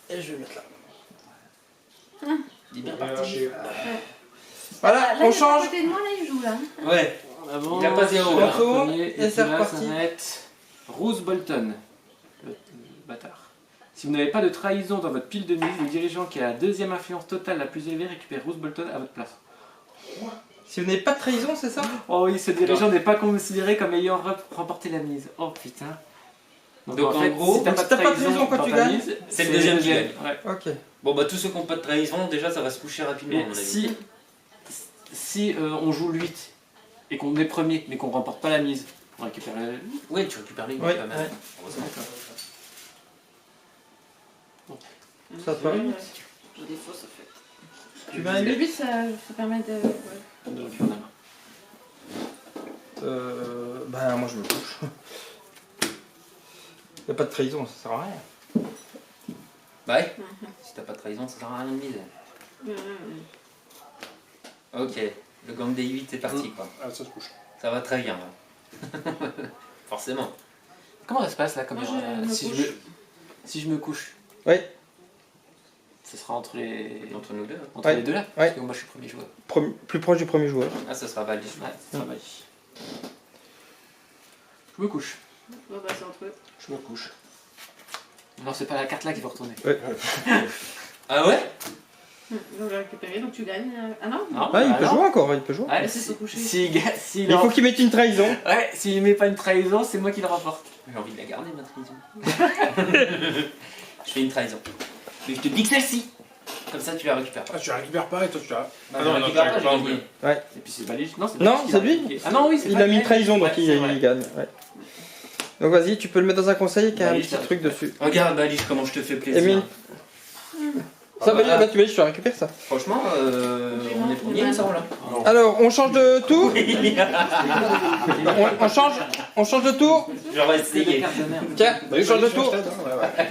Et je vais mettre là. Il est bien Alors, parti. j'ai- Voilà, Là, on il est à change. côté de moi, là il joue là. Ouais. En avant. Il a pas zéro, le là. premier, Et et c'est puis là, reparti. ça va être Rose Bolton. Le bâtard. Si vous n'avez pas de trahison dans votre pile de mise, le dirigeant qui a la deuxième influence totale la plus élevée récupère Rose Bolton à votre place. Si vous n'avez pas de trahison, c'est ça? Oh oui, ce dirigeant n'est pas considéré comme ayant remporté la mise. Oh putain. Donc, en gros, si t'as si t'as pas de trahison quand dans tu ta gagnes, mise, c'est le deuxième qui gagne. Ouais. Ok. Bon, bah, tous ceux qui n'ont pas de trahison, déjà, ça va se coucher rapidement, à Mais mon avis. si on joue le 8 et qu'on est premier mais qu'on remporte pas la mise, on récupère le... Ouais, tu récupères les 8 Ouais, quand même. ouais. Heureusement. Ça te va? J'ai des fausses en fait. Tu mets un Le 8? but ça permet de. Ouais. de récupérer la main. Bah, moi je me couche. Y a pas de trahison, ça sert à rien. Bah ouais. Si t'as pas de trahison, ça sert à rien de miser. Ok, le gang des 8 c'est parti quoi. Ah, ça se couche. Ça va très bien. Là. Forcément. Comment ça se passe là comme Moi, je me si, couche. si je me couche, Ouais, ce sera entre les, Entre nous deux. entre Ouais. les deux là Ouais. Parce que moi je suis premier joueur. plus proche du premier joueur. Ah, ça sera valide. Ouais, ça va. Je me couche. On va passer entre eux. Je me couche. Non, c'est pas la carte là qui va retourner. Ah ouais? Donc j'ai récupéré, donc tu gagnes. Ah non Non, Ah, il bah peut non. jouer encore, il peut jouer. Ouais, Mais c'est se coucher. s'il Il faut qu'il mette une trahison. Ouais, s'il met pas une trahison, c'est moi qui le remporte. J'ai envie de la garder ma trahison. Je fais une trahison. Mais je te pique celle-ci. Comme ça tu la récupères pas. Ah, tu la récupères pas et toi tu la. Bah, Ah je non, la non, récupère tu pas, récupères j'ai pas, gagné. Et puis c'est Baliche. Non, c'est Non, Baliche qui c'est l'a lui. piqué. Ah non, oui, c'est Il pas a mis une elle. trahison, donc Ouais, il c'est vrai. gagne. Ouais. Donc vas-y, tu peux le mettre dans un conseil qui a un Oui, petit ça truc va. dessus. Regarde Baliche comment je te fais plaisir. Émile. Ça va, bah, tu vas, je te récupère ça. Franchement, on est premier, il me semble. Là. Alors, on change de tour. on change de tour. J'aurais C'est des essayé. cartes de merde. Tiens, on change de je tour. t'aide, hein, ouais, ouais.